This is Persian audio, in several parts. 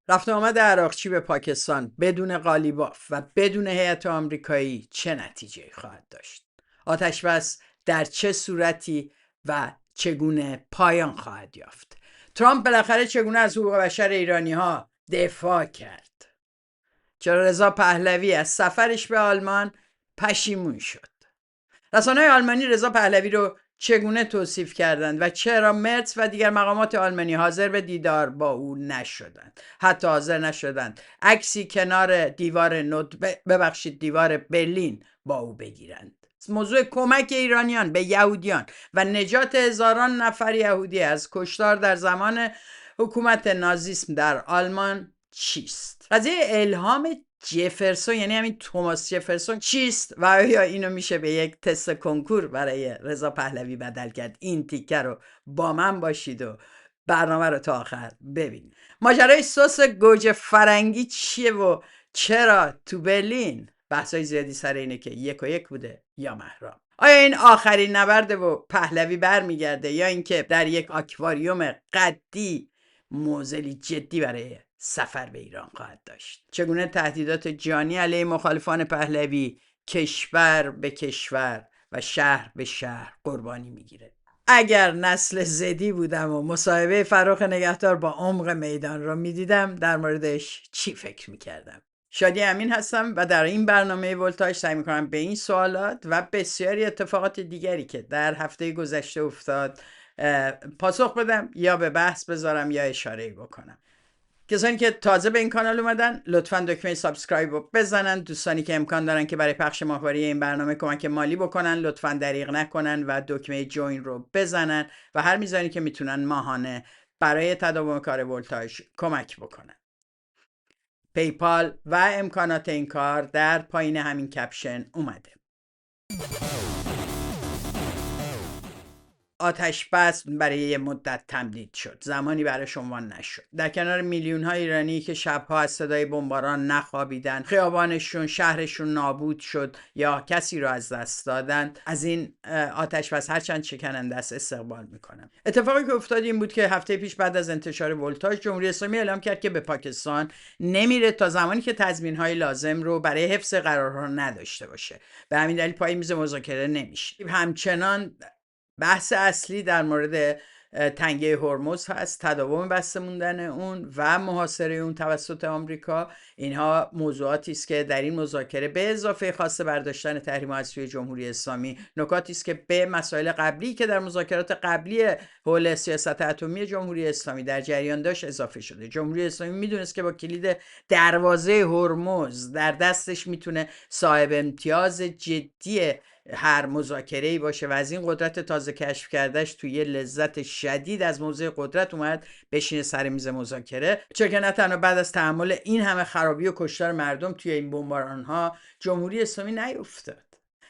رفت آمد عراقچی به پاکستان بدون قالیباف و بدون هیئت آمریکایی چه نتیجه خواهد داشت؟ آتش بس در چه صورتی و چگونه پایان خواهد یافت؟ ترامپ بالاخره چگونه از حقوق بشر ایرانی ها دفاع کرد؟ چرا رضا پهلوی از سفرش به آلمان پشیمون شد؟ رسانه‌های آلمانی رضا پهلوی رو چگونه توصیف کردند و چرا مرتز و دیگر مقامات آلمانی حاضر به دیدار با او نشدند؟ حتی حاضر نشدند عکسی کنار دیوار برلین با او بگیرند. موضوع کمک ایرانیان به یهودیان و نجات هزاران نفر یهودی از کشتار در زمان حکومت نازیسم در آلمان چیست؟ قضیه الهام جفرسون، یعنی همین توماس جفرسون، چیست و آیا اینو میشه به یک تست کنکور برای رضا پهلوی بدل کرد؟ این تیکه رو با من باشید و برنامه رو تا آخر ببینید. ماجرای سس گوجه فرنگی چیه و چرا تو برلین بحثای زیادی سر اینه که 1-1 بوده یا مهراب؟ آیا این آخرین نبرده و پهلوی برمیگرده یا اینکه در یک آکواریوم قدی موزلی جدی برای سفر به ایران خواهد داشت؟ چگونه تهدیدات جانی علیه مخالفان پهلوی کشور به کشور و شهر به شهر قربانی میگیره؟ اگر نسل زدی بودم و مصاحبه فراخ نگهدار با عمق میدان رو میدیدم در موردش چی فکر میکردم؟ شادی امین هستم و در این برنامه ولتاژ سعی میکنم به این سوالات و بسیاری اتفاقات دیگری که در هفته گذشته افتاد پاسخ بدم یا به بحث بذارم یا اشاره بکنم. کسانی که تازه به این کانال اومدن لطفاً دکمه سابسکرایب رو بزنن. دوستانی که امکان دارن که برای پخش ماهواره این برنامه کمک مالی بکنن لطفاً دریغ نکنن و دکمه جوین رو بزنن و هر میزانی که میتونن ماهانه برای تداوم کار ولتاژ کمک بکنن. پیپال و امکانات این کار در پایین همین کپشن اومده. آتش بس برای یه مدت تمدید شد، زمانی براش عنوان نشد. در کنار میلیون های ایرانی که شبها از صدای بمباران نخوابیدن، خیابانشون شهرشون نابود شد یا کسی رو از دست دادن، از این آتش بس هرچند شکننده است استقبال میکنم. اتفاقی که افتاد این بود که هفته پیش بعد از انتشار ولتاژ جمهوری اسلامی اعلام کرد که به پاکستان نمیره تا زمانی که تضمین های لازم رو برای حفظ قرارها نداشته باشه. به همین دلیل پای میز مذاکره نمیشه. همچنان بحث اصلی در مورد تنگه هرمز هست، تداوم بسته موندن اون و محاصره اون توسط آمریکا. اینها موضوعاتی است که در این مذاکره به اضافه خواسته برداشتن تحریم‌ها از سوی جمهوری اسلامی نکاتی است که به مسائل قبلی که در مذاکرات قبلی حول سیاست اتمی جمهوری اسلامی در جریان داشت اضافه شده. جمهوری اسلامی میدونست که با کلید دروازه هرمز در دستش میتونه صاحب امتیاز جدی هر مذاکره‌ای باشه و از این قدرت تازه کشف کردهش توی یه لذت شدید از موضع قدرت اومد بشینه سر میز مذاکره. چرا که نه تنها بعد از تحمل این همه خرابی و کشتار مردم توی این بمباران‌ها جمهوری اسلامی نیفتاد،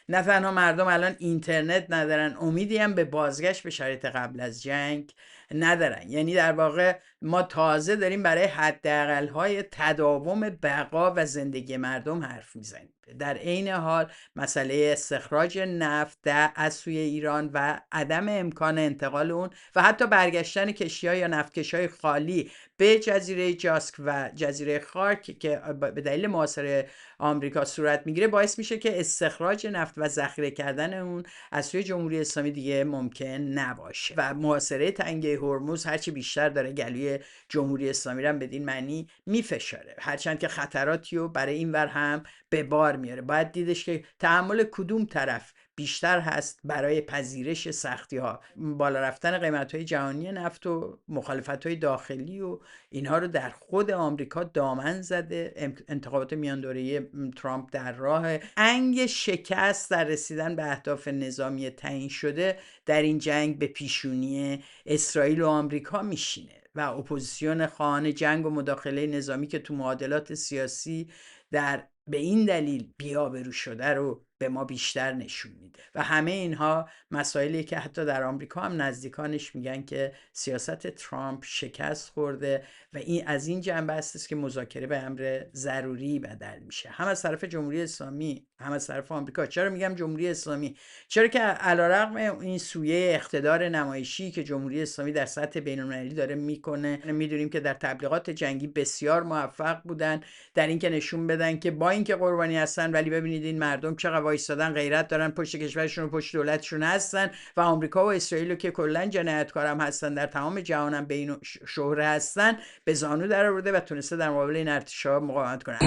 نه تنها مردم الان اینترنت ندارن، امیدی هم به بازگشت به شرایط قبل از جنگ ندارن. یعنی در واقع ما تازه داریم برای حداقل‌های تداوم بقا و زندگی مردم حرف میزنیم. در عین حال مسئله استخراج نفت از سوی ایران و عدم امکان انتقال اون و حتی برگشتن کشتی‌ها یا نفتکش‌های خالی به جزیره جاسک و جزیره خارک که به دلیل محاصره آمریکا صورت میگیره باعث میشه که استخراج نفت و ذخیره کردن اون از سوی جمهوری اسلامی دیگه ممکن نباشه و محاصره تنگه هرمز هرچی بیشتر داره گلوی جمهوری اسلامی رو بدین معنی میفشاره، هرچند که خطراتی رو برای این ور هم به بار میاره. باید دیدش که تحمل کدوم طرف بیشتر هست برای پذیرش سختی ها. بالا رفتن قیمت های جهانی نفت و مخالفت های داخلی و اینها رو در خود آمریکا دامن زده. انتخابات میان دوره ترامپ در راه، انگ شکست در رسیدن به اهداف نظامی تعیین شده در این جنگ به پیشونی اسرائیل و آمریکا میشینه و اپوزیسیون خواهان جنگ و مداخله نظامی که تو معادلات سیاسی در به این دلیل بی‌آبرو شده رو به ما بیشتر نشون میده. و همه اینها مسائلی که حتی در آمریکا هم نزدیکانش میگن که سیاست ترامپ شکست خورده و این از این جنبه است که مذاکره به امر ضروری بدل میشه، هم از طرف جمهوری اسلامی هم از طرف آمریکا. چرا میگم جمهوری اسلامی؟ چرا که علیرغم این سویه اقتدار نمایشی که جمهوری اسلامی در سطح بین‌المللی داره میکنه، میدونیم که در تبلیغات جنگی بسیار موفق بودن در اینکه نشون بدن که با اینکه قربانی هستن ولی ببینید این مردم چقدر وایسادن، غیرت دارن، پشت کشورشون و پشت دولتشون هستن. و آمریکا و اسرائیل که کلا جنایتکار هم هستن، در تمام جهان هم بین شهره هستن، به زانو در آورده و تونسته در مقابل این ارتشا مقاومت کنه.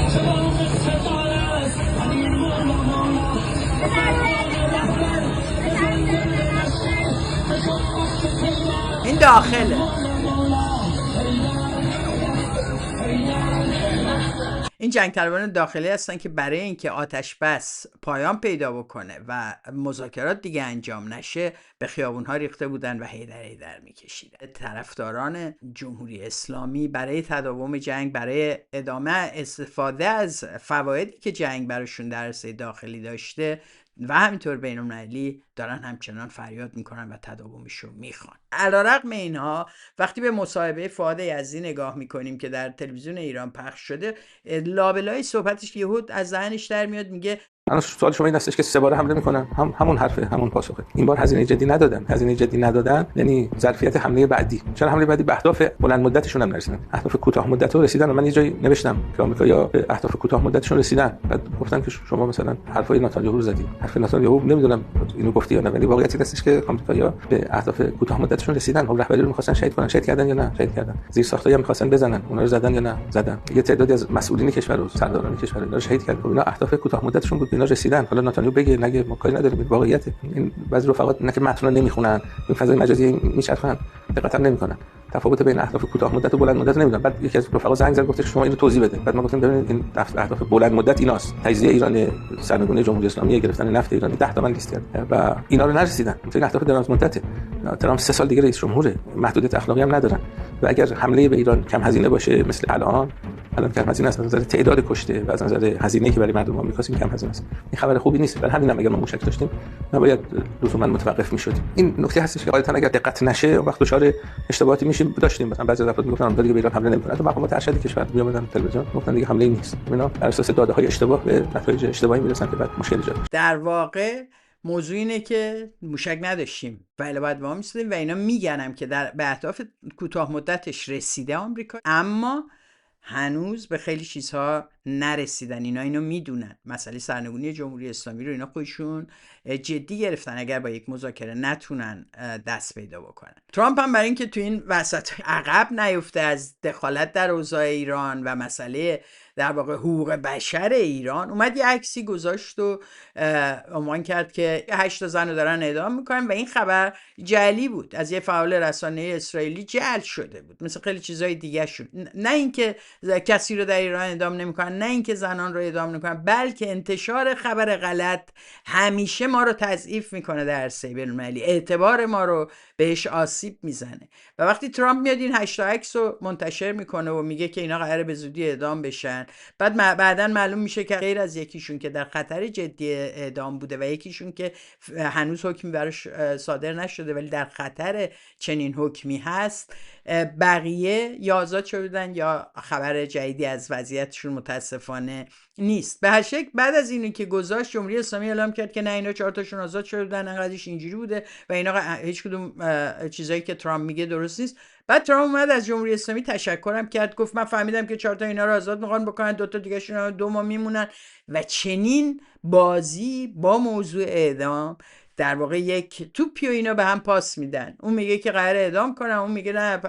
این داخله این جنگ طلبان داخلی هستن که برای اینکه آتش بس پایان پیدا بکنه و مذاکرات دیگه انجام نشه به خیابون‌ها ریخته بودن و هیدر میکشیدن. طرفداران جمهوری اسلامی برای تداوم جنگ، برای ادامه استفاده از فوایدی که جنگ براشون در عرصه داخلی داشته و همینطور بین‌المللی، دارن همچنان فریاد میکنن و تداومش رو میخوان. علیرغم اینها وقتی به مصاحبه فؤاد یزدی نگاه میکنیم که در تلویزیون ایران پخش شده، لابلای صحبتش که یهود از ذهنش در میاد، میگه الان سوال شما این هستش که 3 باره حمله میکنن، همون حرفه، همون پاسخه. این بار هزینه جدی ندادن یعنی ظرفیت حمله بعدی. چرا حمله بعدی؟ به اهداف بلند مدتشون هم نرسیدن، اهداف کوتاه مدت رو رسیدن. و من یه جایی نوشتم که آمریکایی‌ها به اهداف کوتاه مدتشون رسیدن. بعد گفتن که شما مثلا حرفای نتانیاهو رو زدید. حرف نتانیاهو نمیدونم اینو گفتی یا نه، ولی واقعیت این هستش که آمریکایی‌ها به اهداف کوتاه مدتشون رسیدن. خب رهبری رو می‌خواستن شهید کنن، شهید کردن یا نه؟ شهید کردن. زیر ساختایی هم می‌خواستن بزنن، اونا رو زدن یا نه؟ زدن. یه تعدادی از مسئولین کشور و سرداران کشور رو شهید کردن. خب اینا اهداف کوتاه مدتشون بود، اینا رسیدن. حالا نتانیاهو بگه نگه ما کاری نداریم، واقعیت این بعضی رفقات نه که متن رو نمیخونن، این فضای مجازی میچرخن، دقت هم نمیکنن، تفاوت بین اهداف کوتاه مدت و بلند مدت نمیدونن. بعد یکی از رفقا زنگ زد گفت شما اینو توضیح بده. بعد ما گفتیم ببینید این اهداف بلند مدت ایناست: تجزیه ایران، سرنگونی جمهوری اسلامی، گرفتن نفت ایران، 10 تا من لیست کردم و اینا رو نرسیدن. این اهداف دراز مدته. ترامپ 3 سال دیگه رئیس جمهوره، محدودیت اخلاقی هم ندارن و اگر حمله به ایران کم هزینه باشه مثل الان کم هزینه است، از نظر تعداد کشته و از نظر هزینه‌ای که برای مردم آمریکا کم هزینه است. این خبر خوبی نیست. برای همین اگر ما موشک داشتیم نباید لزوما متوقف می‌شدیم. این نکته هستش که غالبا اگر دقت نشه اون وقت دچار اشتباهاتی میشیم. داشتیم مثلا بعضی افراد میگفتن آمریکا دیگه به ایران حمله نمی‌کنه، تو مقامات ارشد کشور میومدن تلویزیون گفتن دیگه حمله‌ای نیست. اینا بر اساس داده‌های اشتباه به نتایج اشتباهی میرسن که بعد مشکل ایجاد میشه. در واقع موضوع اینه که موشک نداشتیم ولی باید وام می‌سادیم و اینا میگنم که به اهداف کوتاه مدتش رسیده آمریکا، اما هنوز به خیلی چیزها نرسیدن. اینو میدونن. مسئله سرنگونی جمهوری اسلامی رو اینا خودشون جدی گرفتن اگر با یک مذاکره نتونن دست پیدا بکنن. ترامپ هم برای اینکه تو این وسط عقب نیفته از دخالت در اوضاع ایران و مسئله در واقع حقوق بشر ایران، اومد یه عکسی گذاشت و عنوان کرد که 8 زن رو دارن اعدام میکنن و این خبر جعلی بود، از یه فعال رسانه اسرائیلی جعل شده بود، مثل خیلی چیزای دیگه شد. نه اینکه کسی رو در ایران اعدام نمیکنن، نه اینکه زنان رو اعدام نمیکنن، بلکه انتشار خبر غلط همیشه ما رو تضعیف میکنه در عرصه بین‌المللی، اعتبار ما رو بهش آسیب میزنه. و وقتی ترامپ میاد این 8 عکس رو منتشر میکنه و میگه که اینا قراره به زودی اعدام بشن، بعداً معلوم میشه که غیر از یکیشون که در خطر جدی اعدام بوده و یکیشون که هنوز حکمی براش صادر نشده ولی در خطر چنین حکمی هست، بقیه یا آزاد شدن یا خبر جدیدی از وضعیتشون متاسفانه نیست. به هر شکل بعد از اینو که گذاشت، جمهوری اسلامی اعلام کرد که نه اینا 4 تاشون آزاد شدن، انقدرش اینجوری بوده و اینا هیچ کدوم چیزایی که ترامپ میگه درست نیست. بعد ترامپ اومد از جمهوری اسلامی تشکرم کرد، گفت من فهمیدم که 4 تا اینا رو آزاد میخوان بکنن، 2 تا دیگه شون 2 ماه میمونن. و چنین بازی با موضوع اعدام در واقع یک توپی و اینا به هم پاس میدن. اون میگه که قراره اعدام کنم، اون میگه نه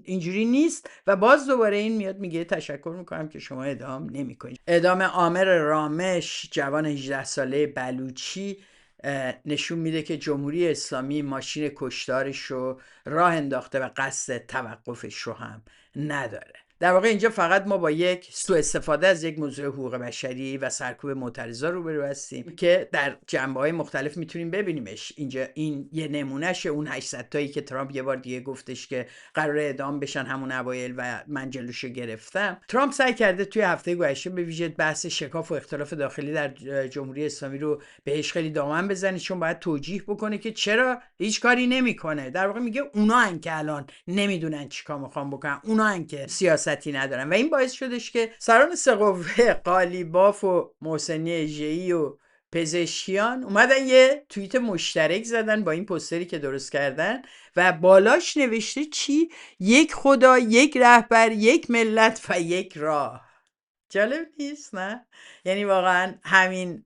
اینجوری نیست و باز دوباره این میاد میگه تشکر میکنم که شما اعدام نمیکنید. اعدام عامر رامش، جوان 18 ساله بلوچی، نشون میده که جمهوری اسلامی ماشین کشتارش رو راه انداخته و قصد توقفش رو هم نداره. در واقع اینجا فقط ما با یک سوء استفاده از یک موضوع حقوق بشری و سرکوب معترضا روبرو هستیم که در جنبه‌های مختلف میتونیم ببینیمش. اینجا این یه نمونهشه، اون 800 تایی که ترامپ یه بار دیگه گفتش که قراره اعدام بشن همون اوایل و من جلوشو گرفتم. ترامپ سعی کرده توی هفته گذشته به ویژه بحث شکاف و اختلاف داخلی در جمهوری اسلامی رو بهش خیلی دامن بزنه، چون باید توجیه بکنه که چرا هیچ کاری نمیکنه. در واقع میگه اونان که الان نمیدونن چیکار میخوان بکنن، اونان که سیاستی ندارن، و این باعث شدش که سران سه قوه قالیباف و محسنی اژه‌ای و پزشکیان اومدن یه توییت مشترک زدن با این پوستری که درست کردن و بالاش نوشته چی؟ یک خدا، یک رهبر، یک ملت و یک راه. جالب نیست نه؟ یعنی واقعا همین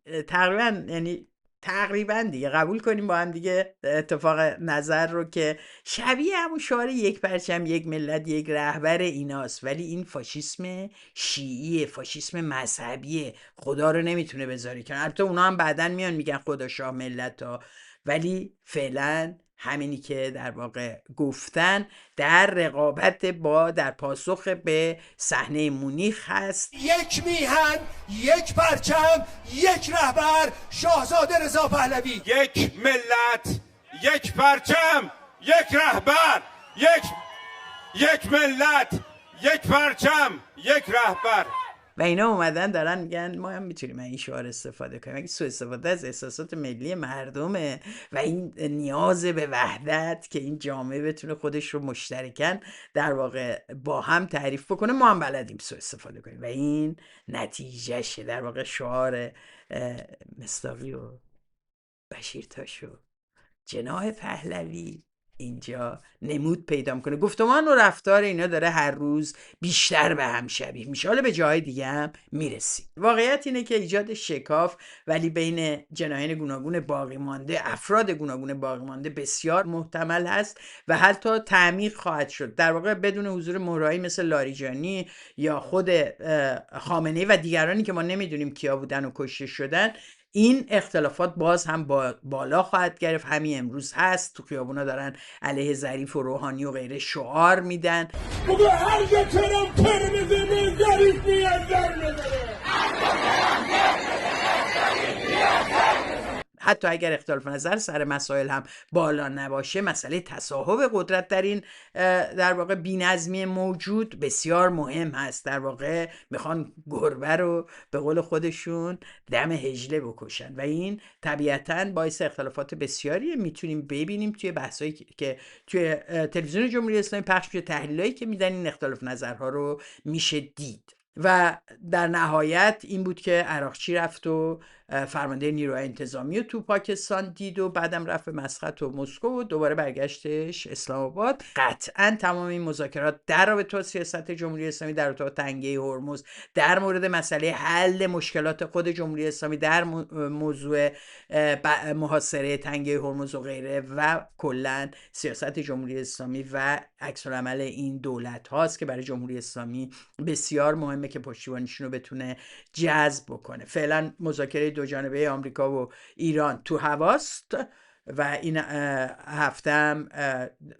تقریبا دیگه قبول کنیم با هم دیگه اتفاق نظر رو که شبیه همون شعار یک پرچم، یک ملت، یک رهبر ایناست، ولی این فاشیسم شیعیه، فاشیسم مذهبیه، خدا رو نمیتونه بذاری کنار. البته اونا هم بعدن میان میگن خدا شاه ملت ها، ولی فعلا همینی که در واقع گفتن در رقابت با، در پاسخ به صحنه مونیخ هست. یک میهن، یک پرچم، یک رهبر، شاهزاده رضا پهلوی. یک ملت، یک پرچم، یک رهبر، یک ملت، یک پرچم، یک رهبر. و اینا اومدن دارن میگن ما هم میتونیم این شعار استفاده کنیم. اگه سوء استفاده از احساسات ملی مردمه و این نیاز به وحدت که این جامعه بتونه خودش رو مشترکاً در واقع با هم تعریف بکنه، ما هم بلدیم سوء استفاده کنیم و این نتیجهشه. در واقع شعار مصداقی و بشیرتاش و جناح پهلوی اینجا نمود پیدا میکنه. گفتمان و رفتار اینا داره هر روز بیشتر به هم شبیه میشه. حالا به جای دیگه هم میرسیم. واقعیت اینه که ایجاد شکاف ولی بین جناحین گوناگون باقی مانده، افراد گوناگون باقی مانده بسیار محتمل هست و حتی تعمیق خواهد شد. در واقع بدون حضور مهرهایی مثل لاریجانی یا خود خامنه‌ای و دیگرانی که ما نمیدونیم کیا بودن و کشته شدن، این اختلافات باز هم بالا خواهد گرفت. همین امروز هست تو خیابونا دارن علیه ظریف و روحانی و غیره شعار میدن. بگو هر جا ترام میزنه ظریف میاد در میزنه. حتی اگر اختلاف نظر سر مسائل هم بالا نباشه، مسئله تصاحب قدرت در این در واقع بی‌نظمی موجود بسیار مهم هست. در واقع میخوان گربه رو به قول خودشون دم هجله بکشن و این طبیعتاً باعث اختلافات بسیاری میتونیم ببینیم توی بحثایی که توی تلویزیون جمهوری اسلامی پخش میشه، تحلیلایی که میدن این اختلاف نظرها رو میشه دید. و در نهایت این بود که عراقچی رفت و فرمانده نیروهای انتظامی رو تو پاکستان دید و بعدم رفت به مسقط و مسکو و دوباره برگشتش اسلام آباد. قطعا تمام این مذاکرات در رابطه با سیاست جمهوری اسلامی در رابطه با تنگه هرمز، در مورد مسئله حل مشکلات خود جمهوری اسلامی در موضوع محاصره تنگه هرمز و غیره و کلا سیاست جمهوری اسلامی و عکس العمل این دولت هاست که برای جمهوری اسلامی بسیار مهمه که پشتیبانیشون رو بتونه جذب بکنه. فعلا مذاکره دو جانبه آمریکا و ایران تو هواست و این هفته هم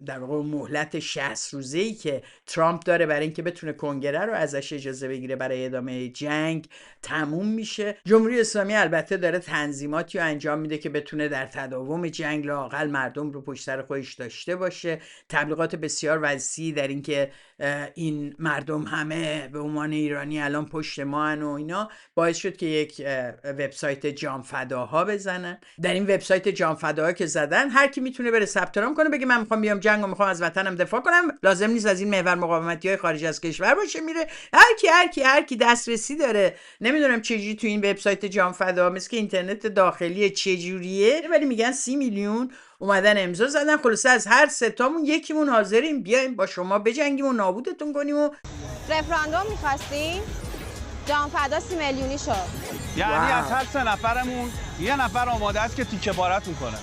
در واقع مهلت 60 روزه‌ای که ترامپ داره برای اینکه بتونه کنگره رو ازش اجازه بگیره برای ادامه جنگ تموم میشه. جمهوری اسلامی البته داره تنظیماتی رو انجام میده که بتونه در تداوم جنگ لااقل مردم رو پشت سر خودش داشته باشه. تبلیغات بسیار وسیعی در اینکه این مردم همه به عنوان ایرانی الان پشت ما هن و اینا باعث شد که یک وبسایت جانفداها بزنن. در این وبسایت جانفداها که زدن هر کی میتونه بره ثبت نام کنه بگه من میخوام بیام جنگ و میخوام از وطنم دفاع کنم، لازم نیست از این محور مقاومتی‌های خارج از کشور باشه، میره هر کی دسترسی داره. نمیدونم چجوری تو این وبسایت جانفدا مثل که اینترنت داخلی چجوریه، ولی میگن 30 میلیون اومدن امضا زدن. خلاصه از هر سه تامون یکیمون حاضریم بیایم با شما بجنگیم و نابودتون کنیم. و رفراندوم می‌خواستیم جانفدا 30 میلیونی شد. یعنی از هر سه نفرمون یه نفر آماده است که تیکه پارتون کنه.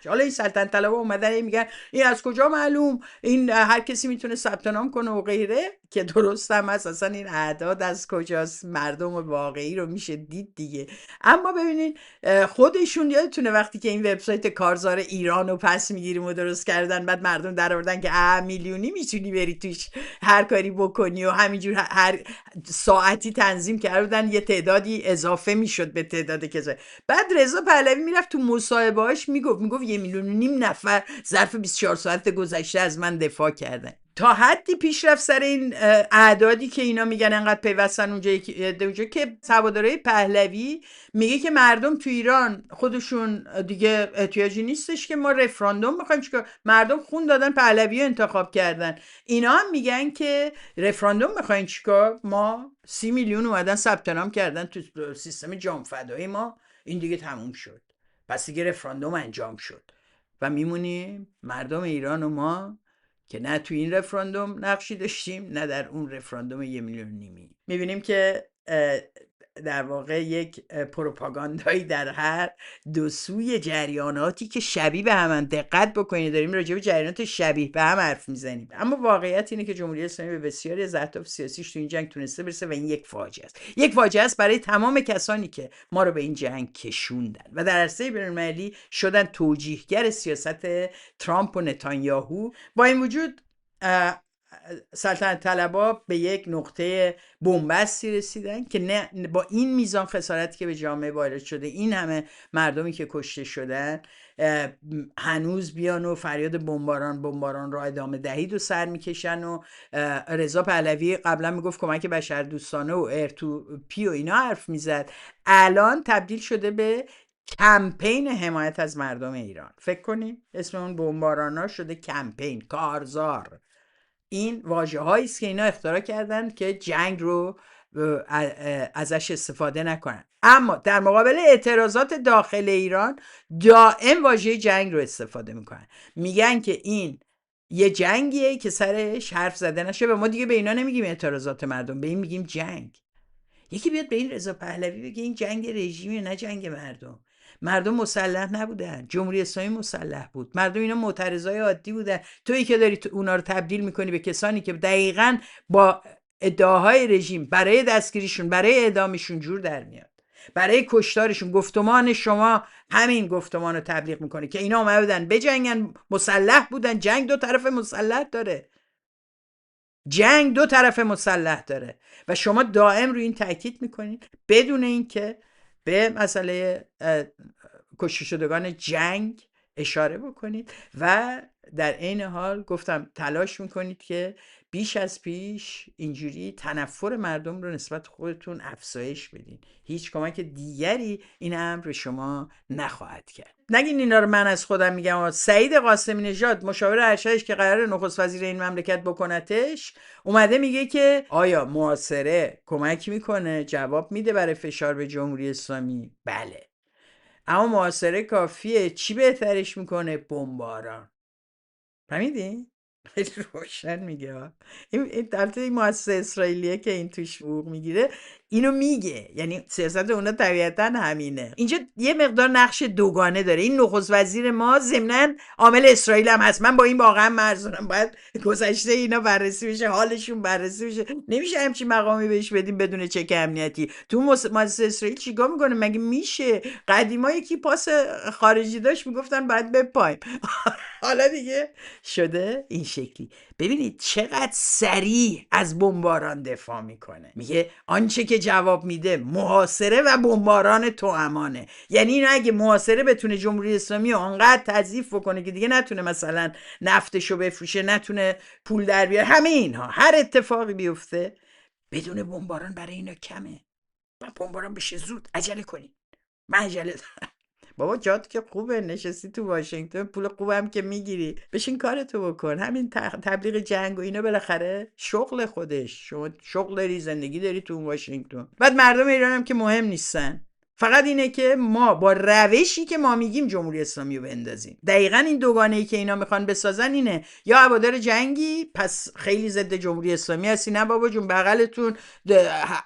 حالا این سلطنت طلبها اومدن میگن این از کجا معلوم، این هر کسی میتونه ثبت نام کنه و غیره، که درست هم هست. اصلا این اعداد از کجاست؟ مردم واقعی رو میشه دید دیگه. اما ببینین خودشون یادتونه وقتی که این وبسایت کارزار ایران رو پس میگیریم و درست کردن، بعد مردم در آوردن که میلیونی میتونی بری توش هر کاری بکنی و همینجور هر ساعتی تنظیم کردن، یه تعدادی اضافه میشد به تعداد کسایی. بعد رضا پهلوی میرفت تو مصاحبه‌اش میگفت 1.5 میلیون نفر ظرف 24 ساعت گذشته از من دفاع کردن. تا حدی پیشرفت سر این اعدادی که اینا میگن انقدر پیوستن اونجا که هواداری پهلوی میگه که مردم تو ایران خودشون دیگه احتیاجی نیستش که ما رفراندوم بخوایم، چون مردم خون دادن پهلوی انتخاب کردن. اینا هم میگن که رفراندوم میخواین چیکار؟ ما 30 میلیون اومدن ثبت نام کردن تو سیستم جان فدایی ما، این دیگه تموم شد، پس دیگه رفراندوم انجام شد و میمونیم مردم ایران و ما که نه تو این رفراندوم نقشی داشتیم نه در اون رفراندوم 1.5 میلیون. میبینیم که در واقع یک پروپاگاندایی در هر دو سوی جریاناتی که شبیه به هم. دقت بکنید داریم راجع به جریانات شبیه به هم حرف میزنیم، اما واقعیت اینه که جمهوری اسلامی به بسیاری از اهداف سیاسیش تو این جنگ تونسته برسه و این یک فاجعه است. یک فاجعه است برای تمام کسانی که ما رو به این جنگ کشوندن و در عرصه بین‌المللی شدن توجیهگر سیاست ترامپ و نتانیاهو. با این وجود سلطنت طلبها به یک نقطه بنبستی رسیدن که نه با این میزان خسارتی که به جامعه وارد شده، این همه مردمی که کشته شدن، هنوز بیان و فریاد بمباران را ادامه دهید و سر میکشن. و رضا پهلوی قبلا میگفت کمک بشردوستانه و ارتوپی و اینا حرف میزد، الان تبدیل شده به کمپین حمایت از مردم ایران. فکر کنید اسم اون بمبارانا شده کمپین، کارزار. این واژه هایی است که اینا اختراع کردن که جنگ رو ازش استفاده نکنن، اما در مقابل اعتراضات داخل ایران دائم واژه جنگ رو استفاده میکنن. میگن که این یه جنگیه که سرش حرف زده نشه و ما دیگه به اینا نمیگیم اعتراضات مردم، به این میگیم جنگ. یکی بیاد به این رضا پهلوی بگه این جنگ رژیمی نه جنگ مردم. مردم مسلح نبودن، جمهوری اسلامی مسلح بود، مردم اینا معترضای عادی بودن. تویی که داری اونا رو تبدیل میکنی به کسانی که دقیقاً با ادعاهای رژیم برای دستگیریشون، برای اعدامشون جور در میاد، برای کشتارشون. گفتمان شما همین گفتمان رو تبلیغ میکنه که اینا اومده بودن بجنگن، مسلح بودن. جنگ دو طرف مسلح داره، جنگ دو طرف مسلح داره و شما دائم روی این تاکید میکنید بدون اینکه به مسئله کشته شدگان جنگ اشاره بکنید و در عین حال گفتم تلاش میکنید که بیش از پیش اینجوری تنفر مردم رو نسبت خودتون افزایش بدین. هیچ کمک دیگری این امر به شما نخواهد کرد. نگین اینا رو من از خودم میگم. سعید قاسمی نژاد مشاور ارشدش که قراره نخست وزیر این مملکت بکنتش اومده میگه که آیا محاصره کمک میکنه؟ جواب میده برای فشار به جمهوری اسلامی بله، اما محاصره کافیه؟ چی بهترش میکنه؟ بمباران. فهمیدی؟ خیلی روشن میگه. این البته این مؤسسه اسرائیلیه که این توش حقوق میگیره اینو میگه، یعنی سیاست اونا طبیعتا همینه. اینجا یه مقدار نقش دوگانه داره. این نخست وزیر ما ضمناً عامل اسرائیل هم هست. من با این واقعا مرزونم، باید گذشته اینا بررسی بشه، حالشون بررسی بشه. نمیشه همچین مقامی بهش بدیم بدون چک امنیتی. تو مؤسسه اسرائیل چیکار میکنه مگه میشه؟ قدیما یکی پاس خارجی داشت میگفتن باید بپایم، حالا دیگه شده این شکلی. ببینید چقدر سریع از بمباران دفاع میکنه. میگه آنچه که جواب میده محاصره و بمباران توامانه. یعنی اینو اگه محاصره بتونه جمهوری اسلامی آنقدر تضعیف بکنه که دیگه نتونه مثلا نفتشو بفروشه، نتونه پول در بیاره، همه اینها هر اتفاقی بیفته بدون بمباران برای اینا کمه. و بمباران بشه زود، عجله کنید. من عجله دارم. بابا جات که خوبه، نشستی تو واشنگتن، پول خوبم که میگیری، بشین کارتو بکن. همین تبلیغ جنگ و اینا بالاخره شغل خودش، شما شغل داری، زندگی داری تو واشنگتن. بعد مردم ایران هم که مهم نیستن، فقط اینه که ما با روشی که ما میگیم جمهوری اسلامی رو بندازیم. دقیقاً این دوگانه‌ای که اینا میخوان بسازن اینه، یا هوادار جنگی پس خیلی ضد جمهوری اسلامی هستی. نه بابا جون، بغلتون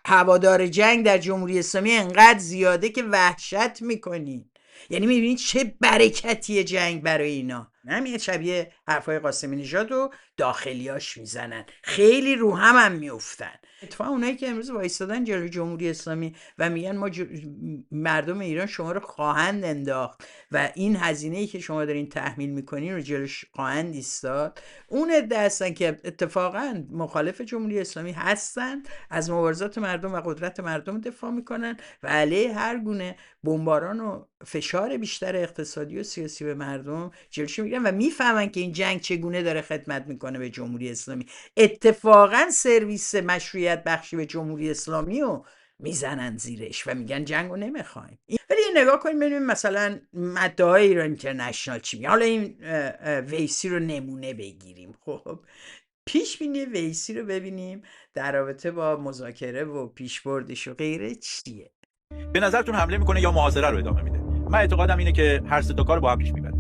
هوادار جنگ در جمهوری اسلامی انقدر زیاده که وحشت میکنین. یعنی میبینید چه برکتیه جنگ برای اینا. همین شبیه حرفای قاسمی نژاد و داخلیاش میزنن، خیلی رو هم میافتن. اتفاقا اونایی که امروز وایستادن جلوی جمهوری اسلامی و میگن ما مردم ایران شما رو خواهند انداخت و این هزینه‌ای که شما دارین تحمیل میکنین رو جلوش خواهند ایستاد، اون عده هستن که اتفاقا مخالف جمهوری اسلامی هستن، از مبارزات مردم و قدرت مردم دفاع میکنن و علیه هر گونه بمباران و فشار بیشتر اقتصادی و سیاسی به مردم جلوش میگیرن و میفهمن که این جنگ چگونه داره خدمت میکنه به جمهوری اسلامی. اتفاقا سرویس مشروعیت بخشی به جمهوری اسلامی رو میزنن زیرش و میگن جنگو نمیخوایم. ولی نگاه کنیم ببینیم مثلا مدعای ایران اینترنشنال چی میگه. حالا این ویسی رو نمونه بگیریم. خب پیش بینی ویسی رو ببینیم در رابطه با مذاکره و پیشبردش و غیره چیه. به نظرتون حمله میکنه یا محاصره رو ادامه میده؟ من اعتقادم اینه که هر سه تا کار با هم پیش میبره.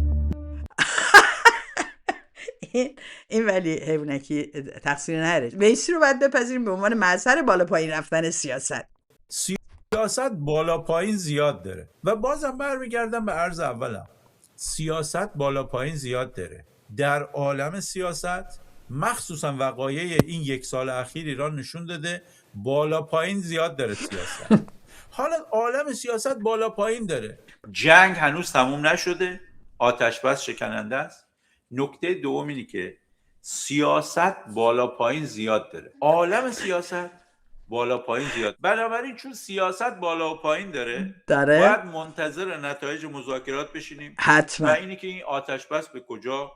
این ولی حیوانکی تقصیر نره. ویسی رو باید بپذیریم به عنوان مظهر بالا پایین رفتن سیاست. سیاست بالا پایین زیاد داره و بازم برمیگردم به عرض اولم، سیاست بالا پایین زیاد داره. در عالم سیاست مخصوصا وقایع این 1 سال اخیر ایران نشون داده بالا پایین زیاد داره سیاست. حالا عالم سیاست بالا پایین داره. جنگ هنوز تموم نشده، آتش بس شکننده است. نکته دوم اینه که سیاست بالا پایین زیاد داره. عالم سیاست بالا پایین زیاد. بنابراین چون سیاست بالا و پایین داره باید منتظر نتایج مذاکرات بشینیم حتما. و اینی که این آتش بس به کجا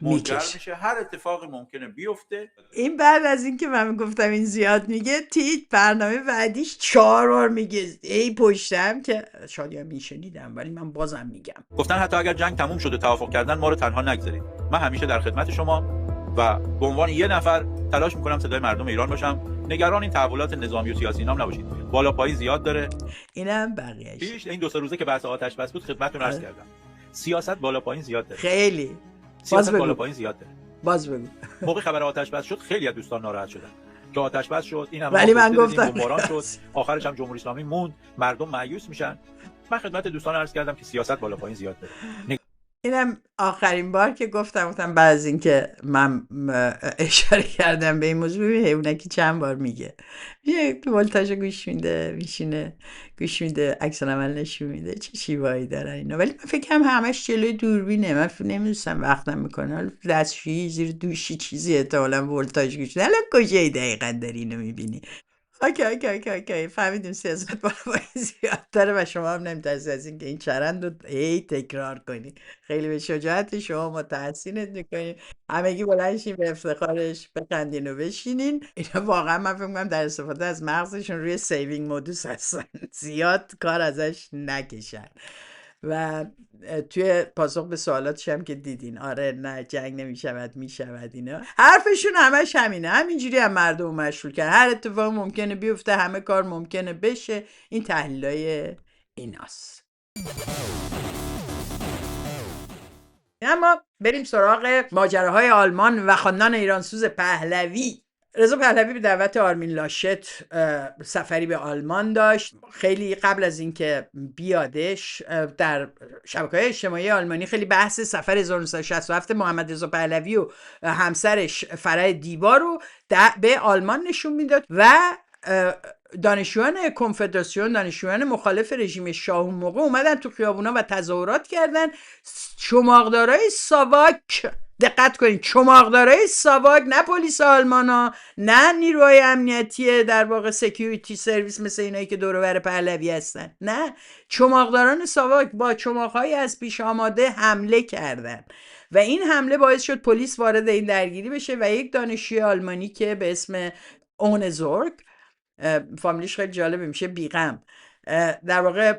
منجر میشه. هر اتفاقی ممکنه بیفته. این بعد از اینکه من گفتم این زیاد میگه، تیت برنامه بعدیش 4 بار میگه ای پشتم که شاید هم میشنیدم ولی من بازم میگم. گفتن حتی اگر جنگ تموم شده توافق کردن ما رو تنها نگذارید. من همیشه در خدمت شما و به عنوان یه نفر تلاش میکنم صدای مردم ایران باشم. نگران این تحولات نظامی و سیاسی نام نباشید. بالا پایین زیاد داره. اینم بقیه‌اش. پیش این 2-3 روزه که بحث آتش بس بود خدمتتون عرض کردم. سیاست بالا پایین زیاد داره. خیلی. سیاست بالا پایین زیاد داره. باز بگو. موقع خبر آتش بس شد خیلی از دوستان ناراحت شدن که آتش بس شد، این هم ولی من گفتم بمباران شد، آخرش هم جمهوری اسلامی موند، مردم مایوس میشن. من خدمت دوستان عرض کردم که سیاست بالا پایین زیاد داره. اینم آخرین بار که گفتم بعد از اینکه من اشاره کردم به این موضوع، ببین حیوانکی چند بار میگه یه ولتاژ گوش میده، میشینه گوش میده، عکس العمل نشون میده، چه شیوایی دارن اینا. ولی من فکرم همش جلوی دوربینه، من نمیدونستم وقتم میکنه دستشویی زیر دوشی چیزی احتمالاً ولتاژ گوش میده. الان کجای دقیقاً داری اینو میبینی؟ اوکی فهمیدیم سیاست بالا پایین زیاد داره و شما هم نمیترسید از این که این چرند رو تکرار کنی. خیلی به شجاعت شما متحسینت میکنیم. همگی بلند شین به افتخارش بخندین و بشینین. اینا واقعا من فکر میکنم در استفاده از مغزشون روی سیوینگ مودوس هستن، زیاد کار ازش نکشن. و توی پاسخ به سوالاتش هم که دیدین آره نه جنگ نمیشود میشود، اینا حرفشون همش همینه، همینجوری هم مردم مشغول کردن، هر اتفاق ممکنه بیفته، همه کار ممکنه بشه. این تحلیلای ایناست. اما بریم سراغ ماجراهای آلمان و خاندان ایرانسوز پهلوی. رضا پهلوی به دعوت آرمین لاشت سفری به آلمان داشت. خیلی قبل از اینکه بیادش در شبکه‌های اجتماعی آلمانی خیلی بحث سفر 1967 محمد رضا پهلوی و همسرش فرح دیبا رو به آلمان نشون میداد و دانشجویان کنفدراسیون، دانشجویان مخالف رژیم شاه اون موقع اومدن تو خیابونا و تظاهرات کردن. چماقدارای ساواک، دقت کنید، چماقدارای ساواک، نه پلیس آلمانا، نه نیروهای امنیتی در واقع سکیوریتی سرویس مثل اینایی که دور و بر پهلوی هستن، نه، چماقداران ساواک با چماق‌های از پیش آماده حمله کردن و این حمله باعث شد پلیس وارد این درگیری بشه و یک دانشجوی آلمانی که به اسم اون زورگ، فامیلیش خیلی جالبه، میشه بیغم، در واقع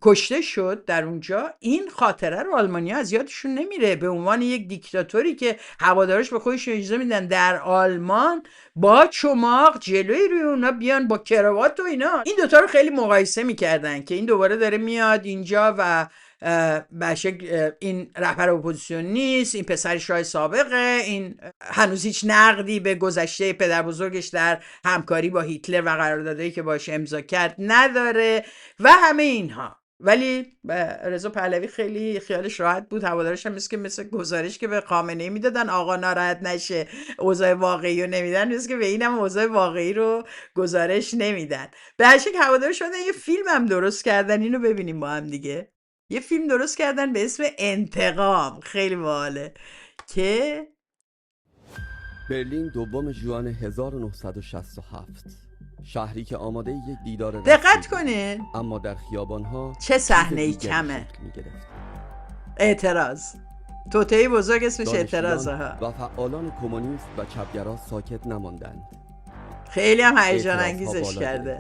کشته شد در اونجا. این خاطره رو آلمانی‌ها از یادشون نمیره. به عنوان یک دیکتاتوری که هوادارش به خودش اجازه میدن در آلمان با چماق جلوی روی اونا بیان با کراوات و اینا، این دوتا رو خیلی مقایسه میکردن که این دوباره داره میاد اینجا و این رهبر اپوزیسیون نیست، این پسر شاه سابقه، این هنوز هیچ نقدی به گذشته پدر بزرگش در همکاری با هیتلر و قراردادهایی که باش امضا کرد نداره و همه اینها. ولی رضا پهلوی خیلی خیالش راحت بود، هوادارش هم مثل گزارش که به خامنه‌ای میدادن آقا ناراحت نشه اوضاع واقعی رو نمیدن، مثل که به اینم اوضاع واقعی رو گزارش نمیدن. به هر شکل هوادارش شدن یه فیلم هم درست کردن، اینو ببینیم با هم دیگه. یه فیلم درست کردن به اسم انتقام، خیلی باحاله. که برلین 2 ژوئن 1967، شهری که آماده یک دیدار دقت کنین اما در خیابان‌ها چه صحنه‌ای کمه. اعتراض، توطئه بزرگ اسمش اعتراضه ها. و فعالان کمونیست و چپگرا ساکت نماندند. خیلی هم هیجان انگیزش کرده.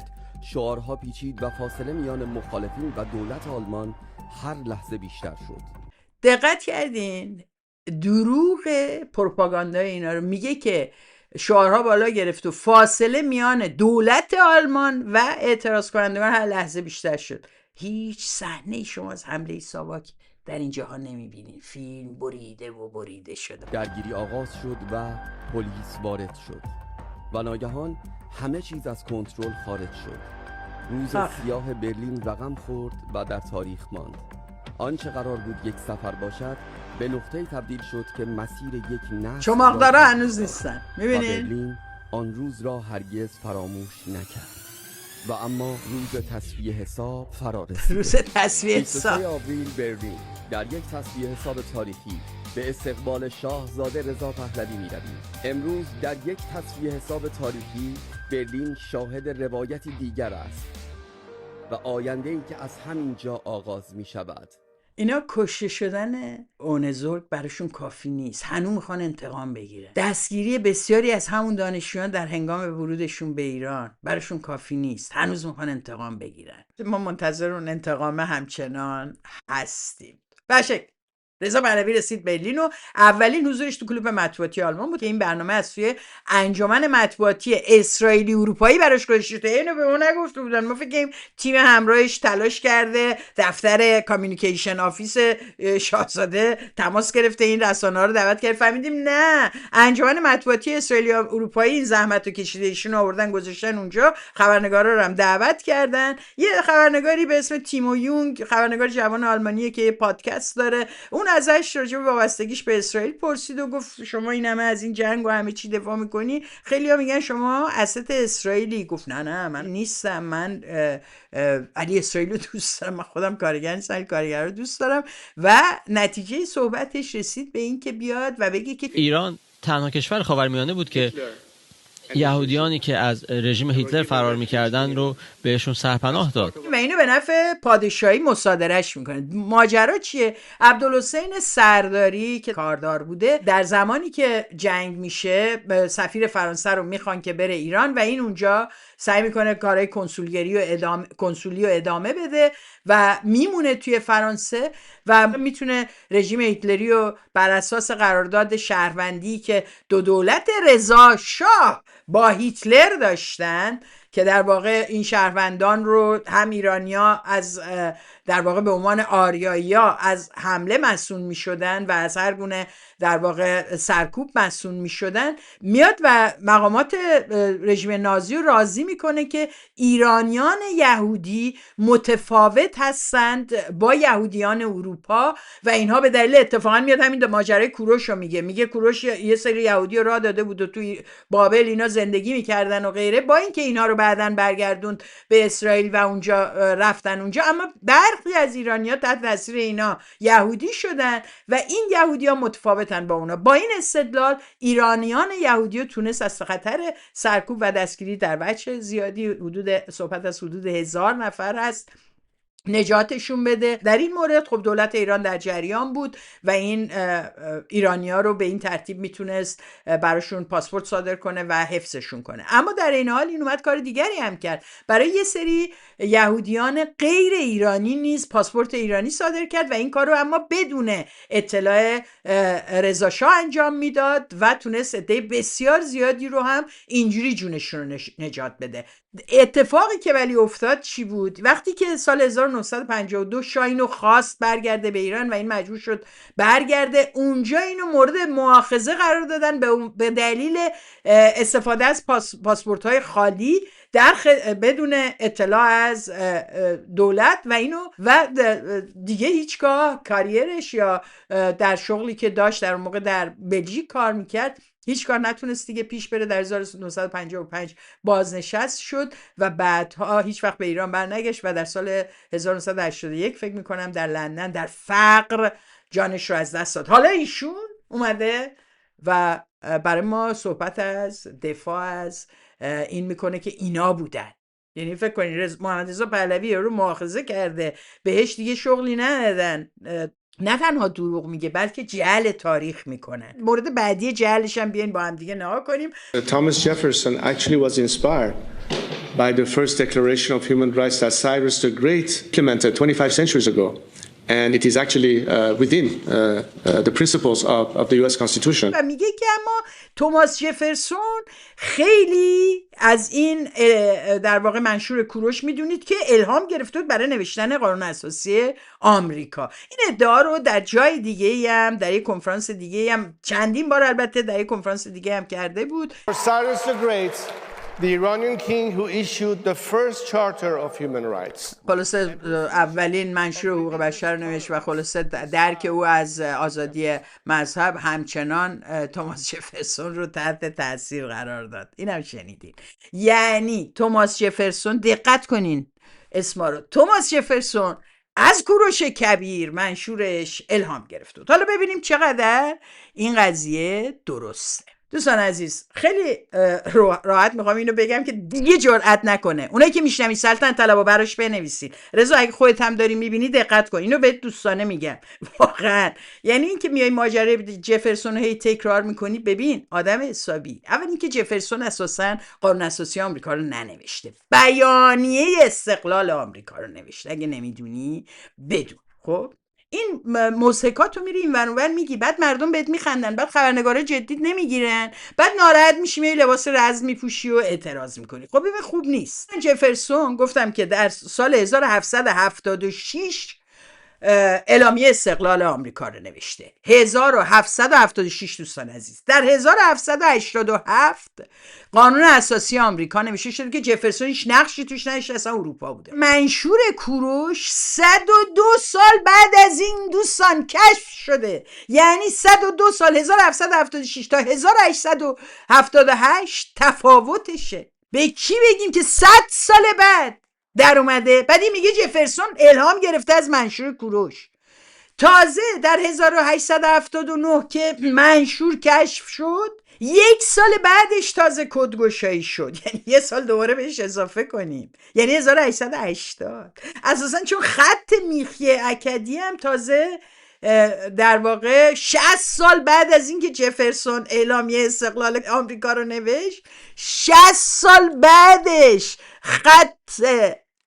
شعارها پیچید و فاصله میان مخالفین و دولت آلمان هر لحظه بیشتر شد. دقت کردین دروغ پروپاگاندای اینا رو میگه که شعارها بالا گرفت و فاصله میان دولت آلمان و اعتراض کنندگان هر لحظه بیشتر شد. هیچ صحنه شما از حمله ساواک در این جاها نمیبینید. فیلم بریده و بریده شده. درگیری آغاز شد و پلیس وارد شد و ناگهان همه چیز از کنترل خارج شد. روز سیاه برلین رقم خورد و در تاریخ ماند. آنچه قرار بود یک سفر باشد به نقطه‌ای تبدیل شد که مسیر یک نسل چماقدارا هنوز نیستن. میبینید؟ برلین آن روز را هرگز فراموش نکرد. و اما روز تسویه حساب فرا رسید. روز تسویه حساب 23 آوریل برلین در یک تسویه حساب تاریخی به استقبال شاهزاده رضا پهلوی می‌رویم. امروز در یک تسویه حساب تاریخی برلین شاهد روایتی دیگر است و آینده‌ای که از همین جا آغاز می‌شود. اینا کشته شدن اونزورگ براشون کافی نیست، هنوز میخوان انتقام بگیرن. دستگیری بسیاری از همون دانشجویان در هنگام ورودشون به ایران براشون کافی نیست، هنوز میخوان انتقام بگیرن. ما منتظر اون انتقام همچنان هستیم. باشه، رضا پهلوی رسید برلین و اولین حضورش تو کلوب مطبوعاتی آلمان بود که این برنامه از سوی انجمن مطبوعاتی اسرائیلی اروپایی براش گذاشته شده. اینو به ما نگفته بودن، ما فکر کنیم تیم همراهش تلاش کرده دفتر کامیونیکیشن آفیس شاهزاده تماس گرفته این رسانه‌ها رو دعوت کرد، فهمیدیم نه، انجمن مطبوعاتی اسرائیلی اروپایی این زحمت رو کشیده، ایشون آوردن گذاشتن اونجا، خبرنگارا رو هم دعوت کردن. یه خبرنگاری به اسم تیمو یونگ، خبرنگار جوان آلمانیه که یه پادکست داره، اون ازش راجع به وابستگیش به اسرائیل پرسید و گفت شما این همه از این جنگ و همه چی دفاع میکنی، خیلی‌ها میگن شما اسد اسرائیلی. گفت نه من نیستم، من علی اسرائیل رو دوست دارم، من خودم کارگر نیستم، کارگر رو دوست دارم. و نتیجه صحبتش رسید به این که بیاد و بگه که ایران تنها کشور خاورمیانه بود که یهودیانی که از رژیم هیتلر فرار میکردن رو بهشون سرپناه داد و اینو به نفع پادشاهی مصادرهش میکنه. ماجرا چیه؟ عبدالحسین سرداری که کاردار بوده در زمانی که جنگ میشه سفیر فرانسه رو میخوان که بره ایران و این اونجا سعی میکنه کارهای کنسولی و ادامه بده و میمونه توی فرانسه و میتونه رژیم هیتلری رو بر اساس قرارداد شهروندی که دو دولت رضا شاه با هیتلر داشتن که در واقع این شهروندان رو هم ایرانیا از در واقع به عنوان آریایی‌ها از حمله مسئول می‌شدن و از هر گونه در واقع سرکوب مسئول می‌شدن، میاد و مقامات رژیم نازی رو راضی میکنه که ایرانیان یهودی متفاوت هستند با یهودیان اروپا و اینها به دلیل اتفاقا میاد همین ماجرای کوروش رو میگه کوروش یه سری یهودی رو راه داده بود و توی بابل اینا زندگی میکردن و غیره، با اینکه اینا رو بعداً برگردوند به اسرائیل و اونجا رفتن اونجا، اما برخی از ایرانی‌ها تحت تاثیر اینا یهودی شدن و این یهودی‌ها متفاوتن با اونا. با این استدلال ایرانیان یهودی تونست از خطر سرکوب و دستگیری در وجه زیادی، صحبت از حدود 1000 نفر هست، نجاتشون بده. در این مورد خب دولت ایران در جریان بود و این ایرانی‌ها رو به این ترتیب میتونست براشون پاسپورت صادر کنه و حفظشون کنه. اما در این حال این اومد کار دیگری هم کرد، برای یه سری یهودیان غیر ایرانی نیز پاسپورت ایرانی صادر کرد و این کار رو اما بدون اطلاع رضا شاه انجام میداد و تونست عده بسیار زیادی رو هم اینجوری جونشون رو نجات بده. اتفاقی که ولی افتاد چی بود؟ وقتی که سال 1952 شاه اینو خواست برگرده به ایران و این مجبور شد برگرده، اونجا اینو مورد مؤاخذه قرار دادن به دلیل استفاده از پاسپورت‌های خالی بدون اطلاع از دولت و اینو و دیگه هیچگاه کاریرش یا در شغلی که داشت در موقع در بلژیک کار میکرد هیچگاه نتونست دیگه پیش بره. در 1955 بازنشست شد و بعدها هیچ وقت به ایران برنگشت و در سال 1981 فکر میکنم در لندن در فقر جانش رو از دست داد. حالا ایشون اومده و برای ما صحبت از دفاع از این میکنه که اینا بودن. یعنی فکر کنید محمد رضا پهلوی رو مؤاخذه کرده، بهش دیگه شغلی ندادن. نه تنها دروغ میگه بلکه جعل تاریخ میکنن. مورد بعدی جعلش هم بیاین با هم دیگه نگاه کنیم. Thomas Jefferson actually was inspired by the first declaration of human rights that Cyrus the Great implemented 25 centuries ago. And it is actually within the principles of the US Constitution. و میگه که اما توماس جفرسون خیلی از این در واقع منشور کوروش میدونید که الهام گرفته بود برای نوشتن قانون اساسی آمریکا. این ادعا رو در جای دیگه هم در یک کنفرانس دیگه هم چندین بار البته در یک کنفرانس دیگه هم کرده بود. Cyrus the Great, the Iranian king who issued the first charter of human rights. خلاصه اولین منشور حقوق بشر نوشت و خلاصه درک او از آزادی مذهب همچنان توماس جفرسون رو تحت تاثیر قرار داد. اینم شنیدین. یعنی توماس جفرسون، دقت کنین اسما رو، توماس جفرسون از کوروش کبیر منشورش الهام گرفته. حالا ببینیم چقدر این قضیه درسته. دوستان عزیز، خیلی راحت میخوام اینو بگم که دیگه جرئت نکنه. اونایی که میشنوی سلطنت طلبا براش بنویسین. رضا اگه خودت هم داری میبینی دقت کن. اینو بهت دوستانه میگم. واقعا یعنی این که میای ماجرای جفرسون رو هی تکرار میکنی، ببین آدم حسابی. اول اینکه جفرسون اساسا قانون اساسی آمریکا رو ننوشته. بیانیه استقلال آمریکا رو نوشته. اگه نمیدونی بدون. خب این موسیقات رو میری این ور میگی، بعد مردم بهت میخندن، بعد خبرنگارا جدی نمیگیرن، بعد ناراحت میشی میای لباس رزم میپوشی و اعتراض میکنی. خب ببین خوب نیست. جفرسون گفتم که در سال 1776 اعلامیه استقلال آمریکا رو نوشته. 1776 دوستان عزیز. در 1787 قانون اساسی آمریکا نوشته شده که جفرسون هیچ نقشی توش نداشته، اصلا اروپا بوده. منشور کوروش 102 سال بعد از این دوستان کشف شده. یعنی 102 سال، 1776 تا 1878 تفاوتشه. به کی بگیم که 100 سال بعد در اومده؟ بعد این میگه جفرسون الهام گرفته از منشور کوروش. تازه در 1879 که منشور کشف شد، 1 سال بعدش تازه کدگشایی شد. یعنی 1 سال دوباره بهش اضافه کنیم، یعنی 1880. اساسا چون خط میخی اکدی هم تازه در واقع 60 سال بعد از اینکه جفرسون اعلامیه استقلال آمریکا رو نوشت، 60 سال بعدش خط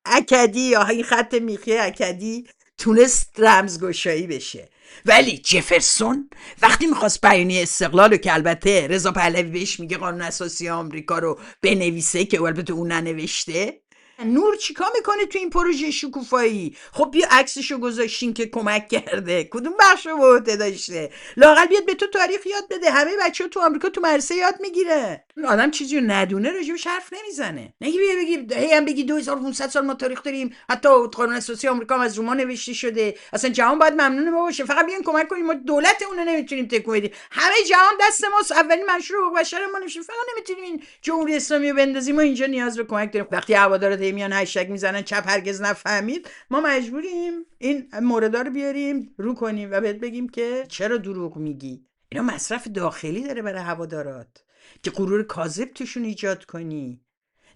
اکدی یا این خط میخی اکدی تونست رمزگشایی بشه. ولی جفرسون وقتی میخواست بیانیه استقلال رو که البته رضا پهلوی بهش میگه قانون اساسی آمریکا رو بنویسه که البته اون ننوشته، نور چیکار میکنه تو این پروژه شکوفایی؟ خب بیا عکسشو گذاشتین که کمک کرده، کدوم بخش رو به عهده داشته؟ لااقل بیاد به تو تاریخ یاد بده. همه بچه‌ها تو آمریکا تو مدرسه یاد میگیره. آدم چیزی رو ندونه راجبش حرف نمیزنه. نگی بگی هی هم بگی 2500 سال ما تاریخ داریم، حتی قانون اساسی آمریکا هم از روما نوشته شده، اصلا جهان باید ممنون ما باشه، فقط بیان کمک کنیم، ما دولت اون رو نمیتونیم تکون بدیم، همه جهان دست ماست، اولین منشور حقوق بشر ما نوشتیم، فقط نمیتونیم این جمهوری اسلامی رو بندازیم، ما اینجا نیاز به کمک داریم. وقتی هوادارا میان هشتگ میزنن چپ هرگز نفهمید، ما مجبوریم این موردا رو بیاریم رو کنیم و بهت بگیم که چرا دروغ میگی. اینا مصرف داخلی داره برای هوادارات که غرور کاذب توشون ایجاد کنی،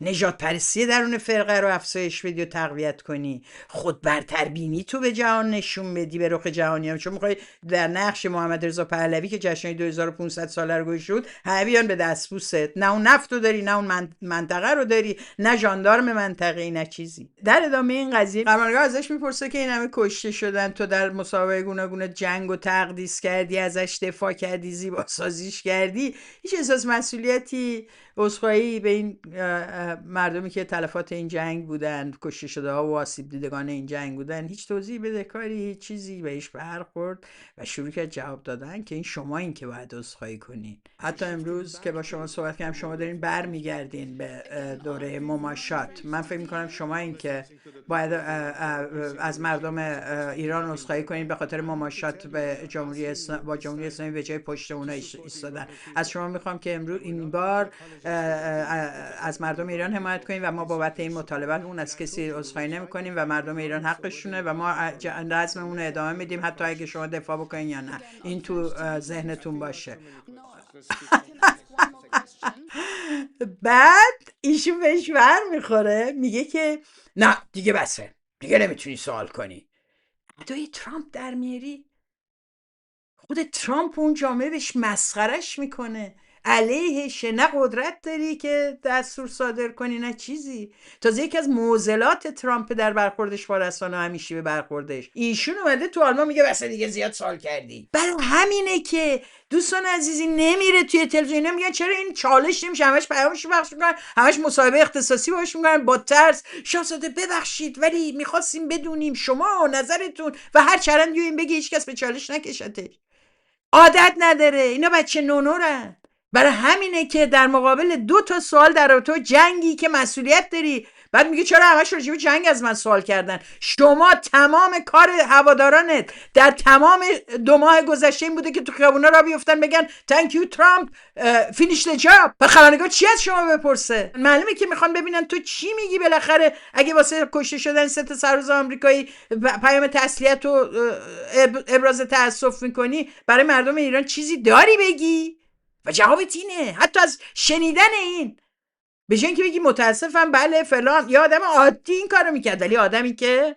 نجات پرستی درون فرقه رو افزایش بدی و تقویت کنی، خود برتر بینی تو به جهان نشون بدی، به رخ جهانیان. چون میخوای در نقش محمد رضا پهلوی که جشن 2500 ساله رو گذشت همه بیان به دستبوست، نه اون نفت رو داری، نه اون منطقه رو داری، نه ژاندارم منطقه‌ای، نه چیزی. در ادامه این قضیه خبرنگار ازش میپرسه که این همه کشته شدن، تو در مسابقه گوناگون جنگ و تقدیس کردی، ازش دفاع کردی، زیبا سازیش کردی، هیچ احساس مسئولیتی عذرخواهی به این مردمی که تلفات این جنگ بودن، کشته شده ها و آسیب دیدگان این جنگ بودن، هیچ توضیح بده کاری، هیچ چیزی بهش برخورد و شروع کرد جواب دادن که این شما این که باید عذرخواهی کنین. حتی امروز که با شما صحبت کردم شما دارین برمیگردین به دوره مماشات. من فکر میکنم شما این که باید از مردم ایران عذرخواهی کنین به خاطر مماشات با جمهوری اسلامی به جای پشت اونها ایستادن. از شما میخوام که امروز این بار از مردم ایران حمایت کنیم و ما بابت این مطالبه اون از کسی عذرخواهی نمی‌کنیم و مردم ایران حقشونه و ما رزممون رو ادامه میدیم حتی اگه شما دفاع بکنین یا نه. این تو ذهنتون باشه. بعد ایشون بهش ور میخوره میگه که نه دیگه بسه، دیگه نمیتونی سوال کنی. ادای ترامپ در میاری. خود ترامپ اون جامعه بهش مسخرش میکنه، علیهش، نه قدرت داری که دستور صادر کنی نه چیزی. تازه یکی از معضلات ترامپ در برخوردش با رسانه همیشه به برخوردش، ایشون اومده تو آلمان میگه بس دیگه زیاد سوال کردی. برای همینه که دوستان عزیزی نمیره توی تلویزیون، میگن چرا این چالش نمیشه، همش پیامش پخش میکنن، همش مصاحبه اختصاصی باهاش میکنن با ترس. شاهزاده ببخشید ولی میخواستیم بدونیم شما نظرتون و هر چرندی این بگی هیچکس به چالش نکشتش. عادت نداره، اینا بچه نونورن. برای همینه که در مقابل 2 سوال در رابطه جنگی که مسئولیت داری، بعد میگه چرا همش راجع به جنگ از من سوال کردن. شما تمام کار هوادارانت در تمام 2 ماه گذشته این بوده که تو خیابونا را بیفتن بگن تانک یو ترامپ، فینیش د جاب. و خبرنگار چی از شما بپرسه؟ معلومه که میخوان ببینن تو چی میگی. بالاخره اگه واسه کشته شدن 3 سرباز آمریکایی پیام تسلیت و ابراز تاسف میکنی، برای مردم ایران چیزی داری بگی؟ و جوابت اینه. حتی از شنیدن این به جای اینکه بگی متاسفم بله فلان، یا آدم عادی این کارو میکرد، ولی آدمی که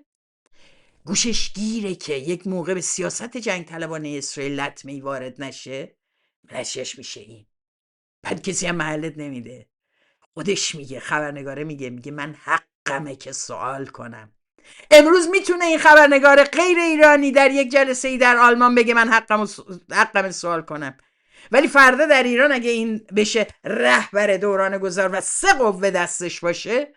گوشش گیره که یک موقع به سیاست جنگ طلبانه اسرائیل لطمه‌ای وارد نشه، رشش میشه این. بعد کسی هم محلت نمیده. خودش میگه، خبرنگاره میگه من حقمه که سوال کنم. امروز میتونه این خبرنگار غیر ایرانی در یک جلسه ای در آلمان بگه من حقم سوال کنم، ولی فردا در ایران اگه این بشه رهبر دوران گذار و 3 قوه دستش باشه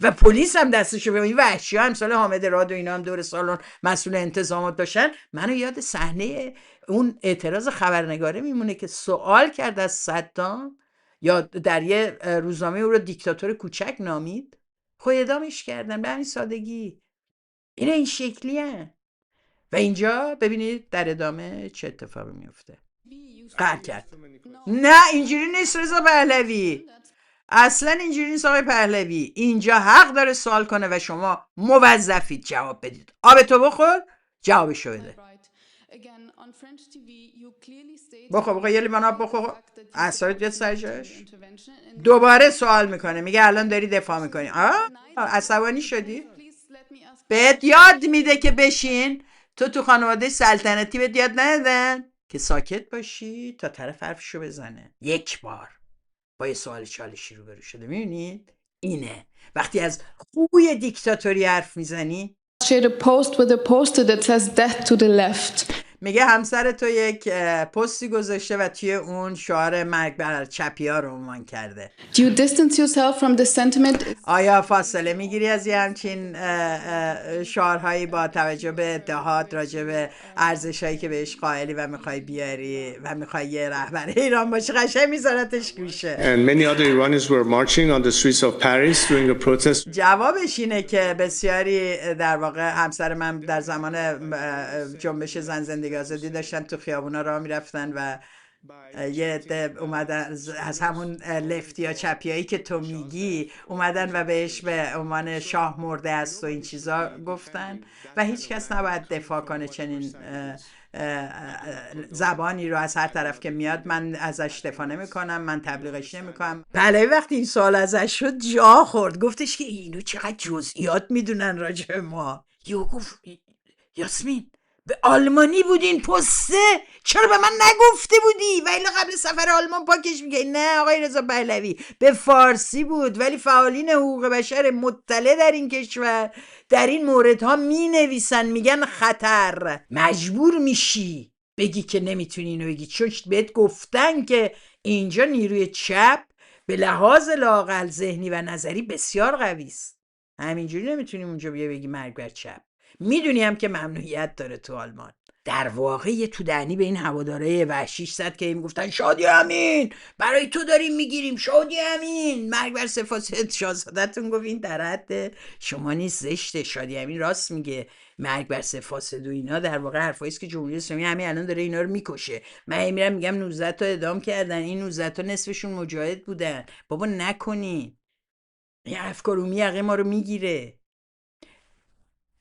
و پلیس هم دستشو به این وحشی‌ها امثال حامد راد و اینا هم دور سالن مسئول انتظامات باشن، منو یاد صحنه اون اعتراض خبرنگاره میمونه که سوال کرد از صدام، یا در یه روزنامه او رو دیکتاتور کوچک نامید، خود اعدامش کردن به همین سادگی. این شکلی هست. و اینجا ببینید در ادامه چه اتفاقی میفته. قهر کرد. نه اینجوری نیست رضا پهلوی، اصلا اینجوری نیست آقای پهلوی. اینجا حق داره سوال کنه و شما موظفید جواب بدید. آبتو بخور جوابشو بده. بخور یه لیوان آب بخور، اعصابت بیاد سر جاش. دوباره سوال میکنه، میگه الان داری دفاع میکنی. عصبانی شدی؟ بهت یاد میده که بشین. تو خانواده سلطنتی بهت یاد ندادن که ساکت باشی تا طرف حرفشو بزنه. یک بار با یه سوال چالشی روبرو شده. میبینید اینه وقتی از خوی دیکتاتوری حرف میزنی. میگه همسر تو یک پستی گذاشته و توی اون شعار مرگ بر چپی‌ها رو عنوان کرده. آیا فاصله میگیری از یه همچین شعارهایی با توجه به ادعاات راجع به ارزش‌هایی که بهش قائلی و میخوای بیاری و میخوای یه رهبر ایران باشی؟ قشنگ میذارتش گوشه. And many other Iranians were marching on the streets of Paris during a protest. جوابش اینه که بسیاری در واقع همسر من در زمان جنبش زن زندگی آزادی داشتن تو خیابونا راه میرفتن و یه عده اومدن از همون لفتی یا چپیایی که تو میگی اومدن و بهش به عنوان شاه مرده است و این چیزا گفتن و هیچ کس نباید دفاع کنه چنین زبانی رو از هر طرف که میاد. من ازش دفاع نمی کنم، من تبلیغش نمی کنم. بله وقتی این سوال ازش شد جا خورد، گفتش که اینو چقدر جزئیات میدونن راجع به ما. یو گفت یاسمین به آلمانی بودین پسته، چرا به من نگفته بودی؟ ولی قبل سفر آلمان پاکش میگه. نه آقای رضا پهلوی به فارسی بود، ولی فعالین حقوق بشر مطلع در این کشور در این موردها می نویسن، میگن خطر. مجبور میشی بگی که نمیتونی اینو بگی، چون بهت گفتن که اینجا نیروی چپ به لحاظ لااقل ذهنی و نظری بسیار قوی است. همینجوری نمیتونیم اونجا بگی مرگ بر چپ. میدونی هم که ممنوعیت داره تو آلمان. در واقع یه تو دهنی به این هواداره وحشیش زد که میگفتن شادی امین برای تو داریم میگیریم، شادی امین مرگ بر سفاسد. شاهزاده‌تون گفت این در حد شما نیست، زشته. شادی امین راست میگه، مرگ بر سفاسد و اینا در واقع حرفایی است که جمهوری اسلامی همین الان داره اینا رو میکشه. من میرم میگم 19 تا اعدام کردن، این 19 تا نصفشون مجاهد بودن. بابا نکنین، این افکارومی یقه ما رو میگیره.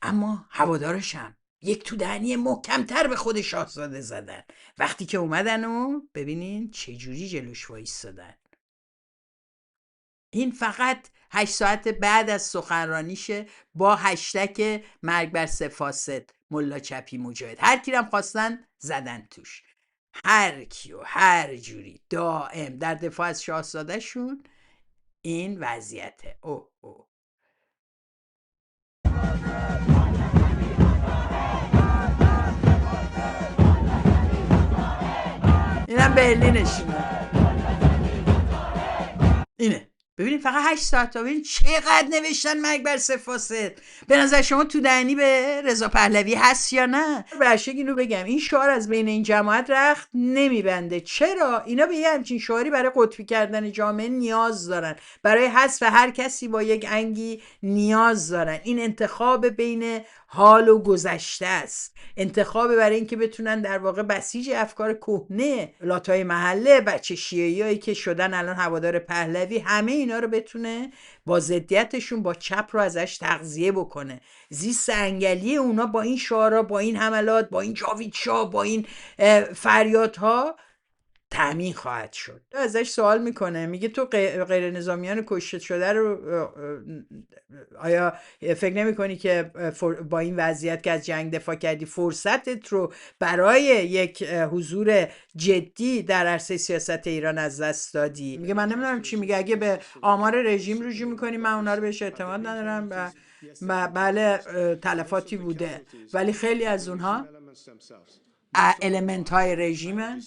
اما هوادارشم یک تو دهنی محکمتر به خود شاهزاده زدن وقتی که اومدن و ببینین چه جوری جلوش وایسادن. این فقط 8 ساعت بعد از سخنرانیشه با هشتگ مرگ بر سفاسد ملا چپی مجاهد. هر کی هم خواستن زدن توش، هر کیو هر جوری دائم در دفاع از شاهزاده شون. این وضعیته. اینم برلینشونه. اینه ببینید فقط 8 ساعت تا ببینید چقدر نوشتن مرگ بر سفاسد. به نظر شما تو دهنی به رضا پهلوی هست یا نه؟ برشک اینو بگم، این شعار از بین این جماعت رخت نمیبنده. چرا؟ اینا به یه همچین شعاری برای قطبی کردن جامعه نیاز دارن، برای حذف هر کسی با یک انگی نیاز دارن. این انتخاب بین حال و گذشته است، انتخاب برای اینکه بتونن در واقع بسیج افکار کهنه لاتای محله، بچه شیعیایی که شدن الان هوادار پهلوی، همه اینا رو بتونه با ضدیتشون با چپ رو ازش تغذیه بکنه. زیست انگلی اونا با این شعارا، با این حملات، با این جاوید شاه، با این فریادها تأمین خواهد شد. ازش سوال میکنه، میگه تو غیر نظامیان کشته شده رو آیا فکر نمی کنی که با این وضعیت که از جنگ دفاع کردی فرصتت رو برای یک حضور جدی در عرصه سیاست ایران از دست دادی؟ میگه من نمیدونم چی میگه، اگه به آمار رژیم رجوع میکنی من اونا رو بهش اعتماد ندارم و بله تلفاتی بوده، ولی خیلی از اونها المنت های رژیمن،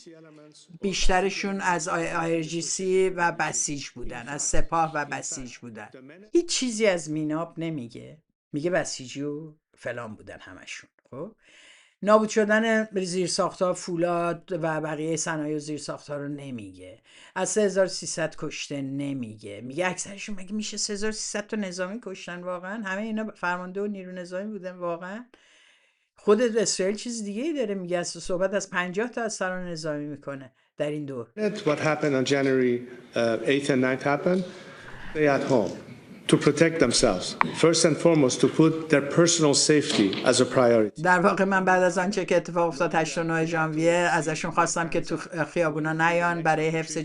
بیشترشون از IRGC و بسیج بودن، از سپاه و بسیج بودن. هیچ چیزی از میناب نمیگه، میگه بسیجی و فلان بودن همشون. خب نابود شدن زیرساخت‌ها فولاد و بقیه صنایع زیرساخت‌ها رو نمیگه، از 3300 کشته نمیگه، میگه اکثرشون مگه میشه 3300 تا نظامی کشتن؟ واقعا همه اینا فرمانده و نیرو نظامی بودن؟ واقعا خود اسرائیل چیز دیگه ای داره میگه، صحبت از 50 تا از سران نظامی میکنه در این دور. What happened on January 8th and 9th happened? Stay at home to protect themselves. First and foremost to put their personal safety as a priority. در واقع من بعد از آنچه که اتفاق افتاد 8 و 9 ژانویه ازشون خواستم که تو خیابونا نیان برای حفظ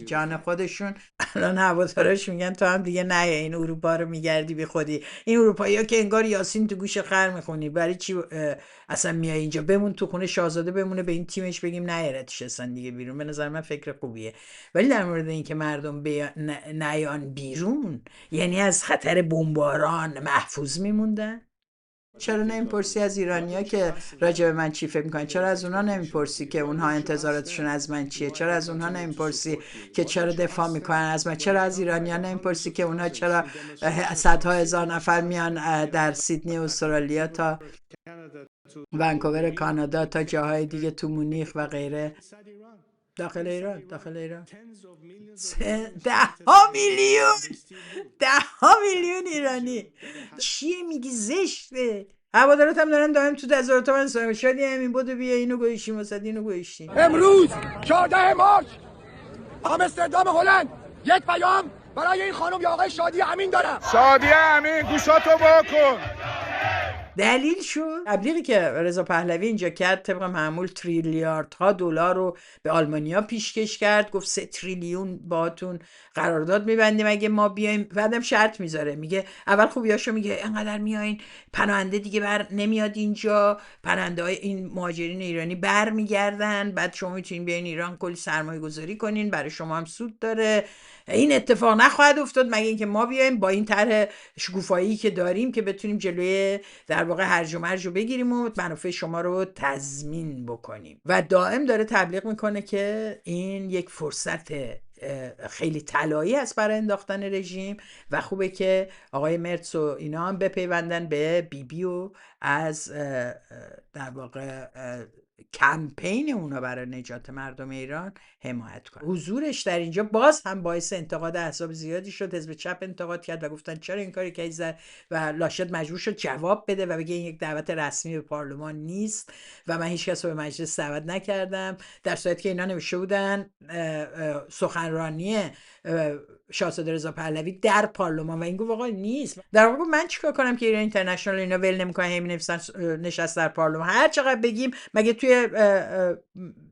جان خودشون. الان هوادارش میگن تو هم دیگه نه، این اروپا رو میگردی بی خودی. این اروپایی‌ها که انگار یاسین تو گوش خر میخونی، برای چی اصلا میای اینجا؟ بمون تو خونه شاهزاده، بمونه به این تیمش بگیم نیارتش اصلا دیگه بیرون. به نظر من فکر خوبیه. ولی در مورد این که مردم نیان بیرون، یعنی از خطر بمباران محفوظ میموندن. چرا نمیپرسی از ایرانیا که راجع به من چی فکر میکنن؟ چرا از اونها نمیپرسی که اونها انتظاراتشون از من چیه؟ چرا از اونها نمیپرسی که چرا دفاع میکنن از من؟ چرا از ایرانیا نمیپرسی که اونها چرا صدها هزار نفر میان در سیدنی استرالیا تا ونکوور کانادا تا جاهای دیگه تو مونیخ و غیره داخل ایران 10 میلیون ایرانی. چیه میگی؟ زشته. هوادارات هم دارن دائم تو تظاهرات من سوال شادی همین بودو بیا اینو گویشیم واسه اینو گویشیم. امروز 14 مارس آمستردام هلند یک پیام برای این خانم یا آقای شادی امین دارم. شادی امین گوشاتو واکن. دلیل شد تبلیغی که رضا پهلوی اینجا کرد، طبق معمول تریلیاردها دلار رو به آلمانیا پیشکش کرد، گفت 3 تریلیون باهاتون قرارداد میبندیم اگه ما بیایم. بعدم شرط میذاره، میگه اول خوبیاشو میگه انقدر میایین پناهنده دیگه بر نمیاد اینجا، پناهنده های این مهاجرین ایرانی بر میگردن، بعد شما میتونین بیاین ایران کلی سرمایه گذاری کنین، برای شما هم سود داره. این اتفاق نخواهد افتاد مگه اینکه ما بیایم با این طرح شکوفایی که داریم که بتونیم جلوی در واقع هرج و مرج رو بگیریم و منافع شما رو تضمین بکنیم. و دائم داره تبلیغ میکنه که این یک فرصت خیلی طلایی است برای انداختن رژیم و خوبه که آقای مرتس و اینا هم بپیوندن به بیبی و از در واقع کمپین اونا برای نجات مردم ایران حمایت کنن. حضورش در اینجا باز هم باعث انتقاد احزاب زیادی شد. حزب چپ انتقاد کرد و گفتن چرا این کاری کردی و لاشد مجبور شد جواب بده و بگه این یک دعوت رسمی به پارلمان نیست و من هیچ کس رو به مجلس دعوت نکردم، در صورتی که اینا نوشته بودن سخنرانی شاهزاده رضا پهلوی در پارلمان و این گفت آقا نیست. در واقع من چیکار کنم که ایران اینترنشنال اینا ول نمیکنه، همین نویسن نشست در پارلمان. هر چقدر بگیم مگه توی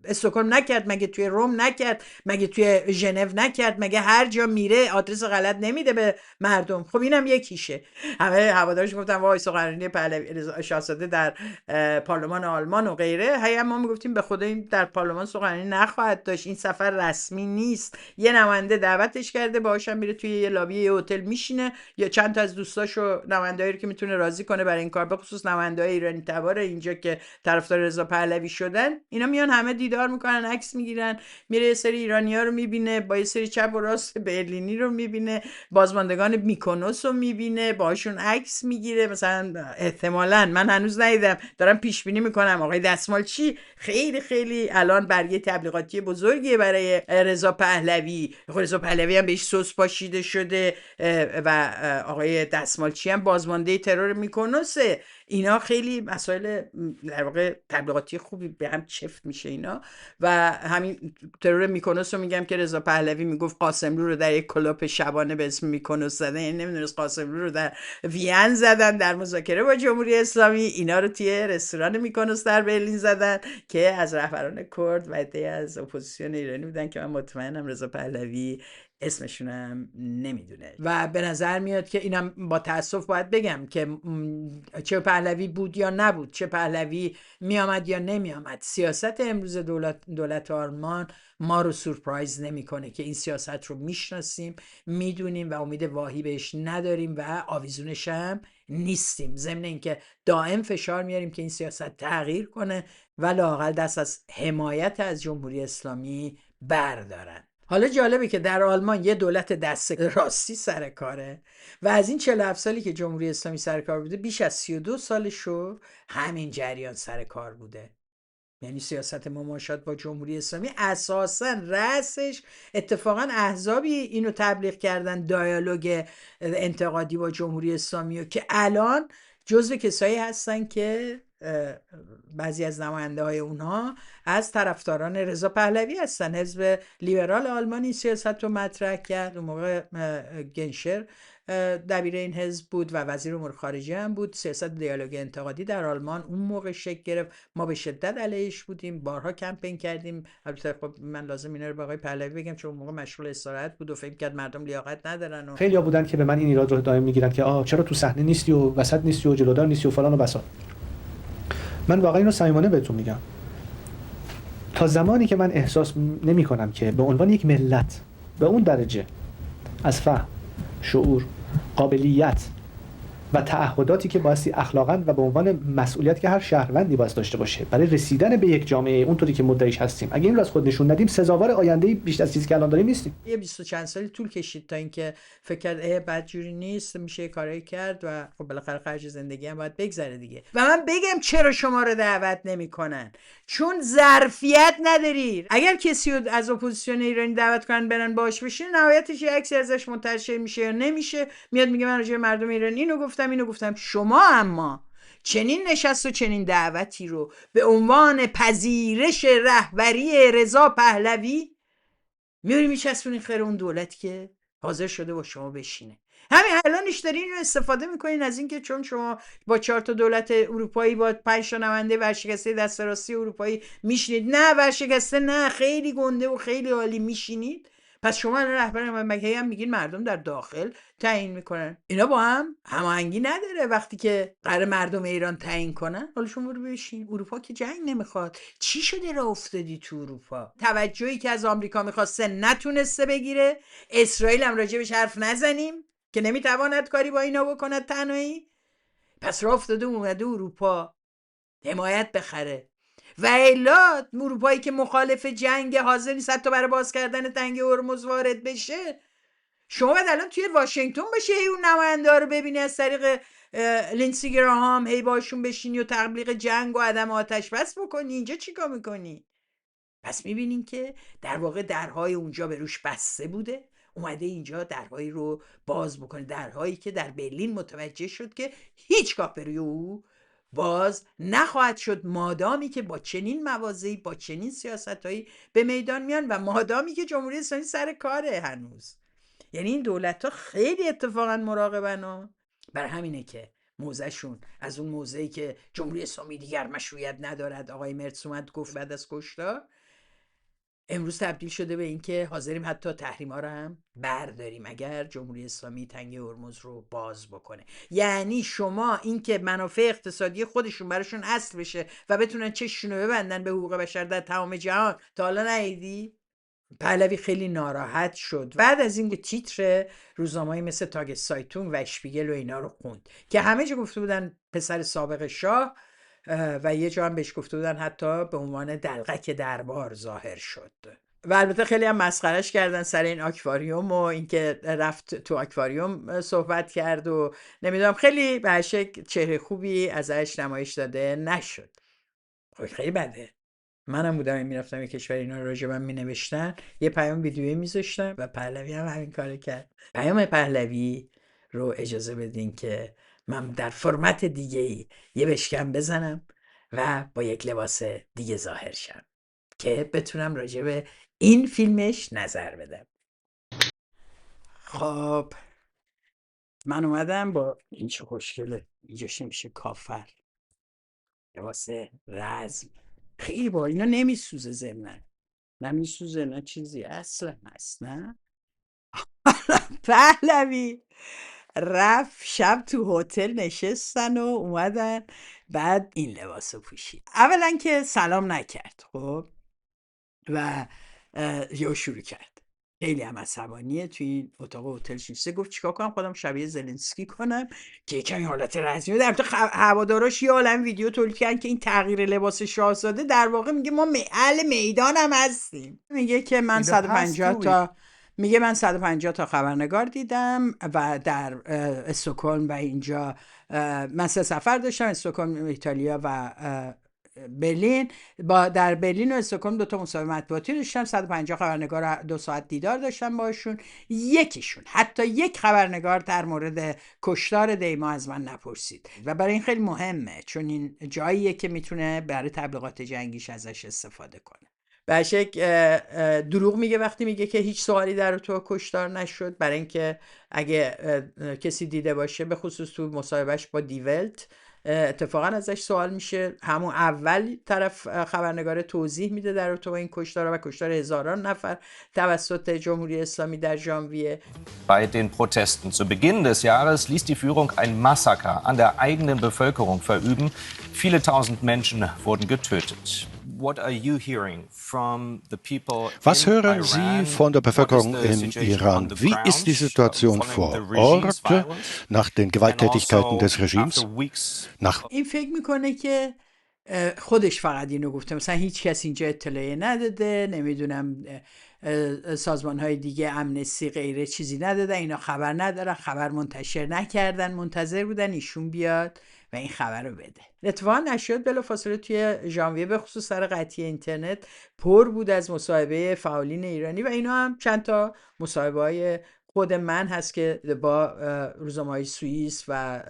استکهلم نکرد، مگه توی روم نکرد، مگه توی ژنو نکرد، مگه هر جا میره آدرس غلط نمیده به مردم؟ خب اینم یکیشه. همه هوادارش گفتن وای سخنرانی پهلوی شاهزاده در پارلمان آلمان و غیره. هی ما میگفتیم به خدا این در پارلمان سخنرانی نخواهد داشت، این سفر رسمی نیست. یه نماینده دعوتش کرده، باهاشم میره توی یه لابی یه هتل میشینه، یا چند تا از دوستاشو نمایندهایی رو که میتونه راضی کنه برای این کار، به خصوص نماینده‌های ایرانی تبار اینجا که طرفدار رضا پهلوی شدن، اینا میان همه دیدار میکنن، عکس میگیرن، میره یه سری ایرانی‌ها رو میبینه، با یه سری چپ و راست برلینی رو میبینه، بازماندگان میکونوس رو میبینه، باهاشون عکس میگیره. مثلا احتمالاً من هنوز ندیدم، دارم پیش بینی میکنم آقای دستمالچی خیلی خیلی الان برگه تبلیغاتی بزرگیه برای رضا پهلوی. رضا پهلوی هم بهش سس پاشیده شده و آقای دستمالچی هم بازمانده ترور میکونوسه. اینا خیلی مسائل در واقع تبلیغاتی خوبی به هم چفت میشه اینا. و همین ترور میکونوس رو میگم که رضا پهلوی میگفت قاسملو رو در یک کلوپ شبانه به اسم میکونوس زدن، یعنی نمیدونست قاسملو رو در وین زدن در مذاکره با جمهوری اسلامی، اینا رو توی رستوران میکونوس در برلین زدن که از رهبران کرد و عده‌ای از اپوزیسیون ایرانی بودن که من مطمئنم رضا پهلوی اسمشونم نمیدونه. و به نظر میاد که اینم با تأسف باید بگم که چه پهلوی بود یا نبود، چه پهلوی میامد یا نمیامد، سیاست امروز دولت آلمان ما رو سورپرایز نمیکنه که این سیاست رو میشناسیم، میدونیم و امید واهی بهش نداریم و آویزونش هم نیستیم. ضمن اینکه دائم فشار میاریم که این سیاست تغییر کنه و لااقل دست از حمایت از جمهوری اسلامی بردارن. حالا جالبه که در آلمان یه دولت دست راستی سر کاره و از این 47 سالی که جمهوری اسلامی سر کار بوده بیش از 32 سالشو همین جریان سر کار بوده. یعنی سیاست مماشات با جمهوری اسلامی اساساً رأسش اتفاقاً احزابی اینو تبلیغ کردن، دیالوگ انتقادی با جمهوری اسلامی، و که الان جزو کسایی هستن که بعضی از نماینده های اونها از طرفداران رضا پهلوی هستن. حزب لیبرال آلمانی سیاست رو مطرح کرد، اون موقع گنشر دبیر این حزب بود و وزیر امور خارجه هم بود. سیاست دیالوگ انتقادی در آلمان اون موقع شکل گرفت، ما به شدت علیهش بودیم، بارها کمپین کردیم. البته خب من لازم اینا رو به آقای پهلوی بگم چون اون موقع مشغول استراحت بود و فکر کرد مردم لیاقت ندارن و خیلی‌ها بودن که به من این ایراد رو دائم میگیرن که چرا تو صحنه نیستی و وسط نیستی و جلودار نیستی و فلان و بسار. من واقعا اینو صمیمانه بهتون میگم، تا زمانی که من احساس نمی کنم که به عنوان یک ملت به اون درجه از فهم، شعور، قابلیت و تعهداتی که بایستی اخلاقاً و به عنوان مسئولیت که هر شهروندی باید داشته باشه برای رسیدن به یک جامعه اونطوری که مدعیش هستیم، اگه این رو از خود نشون ندیم سزاوار آینده بیشتر از چیزی که الان داریم نیستیم. یه 20 و چند سالی طول کشید تا اینکه فکر کرد بدجوری نیست، میشه کارایی کرد و خب بالاخره خرج زندگی هم باید بگذره دیگه. و من بگم چرا شما رو دعوت نمیکنن؟ چون ظرفیت ندارید. اگر کسی رو از اپوزیسیون ایرانی دعوت کنن برن باش بشین، نهایتش یه عکسی ازش منتشر میشه یا نمیشه، میاد میگه من راجع به مردم ایرانی اینو گفتم. شما اما چنین نشست و چنین دعوتی رو به عنوان پذیرش رهبری رضا پهلوی میاری میچسبونی خیر اون دولتی که حاضر شده با شما بشینه. همین الانش دارین رو استفاده میکنین از اینکه چون شما با 4 تا دولت اروپایی با 5 تا نماینده ورشکسته دست راستی اروپایی میشینید، نه ورشکسته نه، خیلی گنده و خیلی عالی میشینید، پس شما رهبر مملکتی هم میگین مردم در داخل تعیین میکنن. اینا با هم هماهنگی نداره. وقتی که قرار مردم ایران تعیین کنن، حالا شما رو بشین. اروپا که جنگ نمیخواد. چی شده راه افتادی تو اروپا؟ توجهی که از آمریکا میخواسته نتونسته بگیره، اسرائیل هم راجبش حرف نزنیم که نمیتواند کاری با اینا بکند تنهایی، پس راه افتاده اومده اروپا حمایت بخره. و الا اروپایی که مخالف جنگ حاضر نیست حتی برای باز کردن تنگه هرمز وارد بشه. شما باید الان توی واشنگتن باشی هی اون نماینده رو ببینی از طریق لینسی گراهام، هی باشون بشینی و تبلیغ جنگ و عدم آتش بس بکنی. اینجا چیکار میکنی؟ پس میبینین که در واقع درهای اونجا به روش بسته بوده، اومده اینجا درهایی رو باز بکنه، درهایی که در برلین متوجه شد که هیچگاه به روی او باز نخواهد شد مادامی که با چنین موازی، با چنین سیاستهایی به میدان میان و مادامی که جمهوری اسلامی سر کاره هنوز. یعنی این دولت ها خیلی اتفاقا مراقبن ها. برای همینه که موضعشون از اون موضعی که جمهوری اسلامی دیگر مشروعیت ندارد، آقای مرتس اومد گفت بعد از کشتار، امروز تبدیل شده به این که حاضریم حتی تحریما رو هم برداریم اگر جمهوری اسلامی تنگه هرمز رو باز بکنه. یعنی شما این که منافع اقتصادی خودشون براشون اصل بشه و بتونن چششون رو ببندن به حقوق بشر در تمام جهان، تا حالا ندیدی؟ پهلوی خیلی ناراحت شد بعد از اینکه تیتر روزنامه‌ای مثل تاگ سایتون و اشپیگل و اینا رو خوند که همه جا گفته بودن پسر سابق شاه و یه جا هم بهش گفته بودن حتی به عنوان دلقک دربار ظاهر شد. و البته خیلی هم مسخرش کردن سر این آکواریوم و اینکه رفت تو آکواریوم صحبت کرد و نمیدونم، خیلی به شکل چهره خوبی ازش نمایش داده نشد. خیلی بده. منم بودم میرفتم یه کشور اینا رو راجع به من مینوشتن، یه پیام ویدیویی میذاشتم و پهلوی هم همین کارو کرد. پیام پهلوی رو اجازه بدین که من در فرمت دیگه‌ای یه بشکم بزنم و با یک لباس دیگه ظاهر شم که بتونم راجع به این فیلمش نظر بدم. خب من اومدم با این چه خوشگله، اینجاش میشه کافر، لباس رزم، خیلی با اینا نمیسوزه، ضمناً نمیسوزه، نه چیزی اصلا هست. نه پهلوی رفت شب تو هتل نشستن و اومدن بعد این لباسو پوشید. اولا که سلام نکرد، خب، و یا شروع کرد خیلی هم عصبانیه توی این اتاق هتل نشسته، گفت چیکار کنم خودم شبیه زلنسکی کنم که کمی حالت رسمی در تو هواداراش یه عالم ویدیو تولید کردن که این تغییر لباس شاهزاده در واقع میگه ما اهل میدان هم هستیم. میگه که من 150 تا خبرنگار دیدم و در استکهلم و اینجا من 3 سفر داشتم، استکهلم ایتالیا و برلین. در برلین و استکهلم 2 تا مصاحبه مطبوعاتی داشتم، 150 خبرنگار 2 ساعت دیدار داشتم باشون. یکیشون حتی یک خبرنگار در مورد کشتار دیما از من نپرسید و برای این خیلی مهمه، چون این جاییه که میتونه برای تبلیغات جنگیش ازش استفاده کنه. بشک دروغ میگه وقتی میگه که هیچ سوالی در تو کشتار نشد، برای اینکه اگه کسی دیده باشه به خصوص تو مصاحبهش با دیولت اتفاقا ازش سوال میشه، همون اول طرف خبرنگار توضیح میده در تو این کشتار و کشتار هزاران نفر توسط جمهوری اسلامی در ژانویه. Bei den Protesten zu Beginn des Jahres ließ die Führung ein Massaker an der eigenen Bevölkerung verüben. Viele tausend Menschen wurden getötet. What are you hearing from the people Was hören Sie von der Bevölkerung in Iran? Wie ist die Situation vor Ort nach den Gewalttätigkeiten des Regimes? این فکر میکنه که خودش فقط اینو گفته، مثلا هیچ کس اینجا اطلاعی نداده، نمیدونم سازمان های دیگه امنستی غیره چیزی نداده، اینا خبر ندارن، خبر منتشر نکردن، منتظر بودن ایشون بیاد و این خبر رو بده. اتفاقا نشد بلافاصله توی ژانویه به خصوص سر قطعی اینترنت پر بود از مصاحبه فعالین ایرانی و اینا هم چند تا مصاحبه های خود من هست که با روزنامه‌های سوئیس و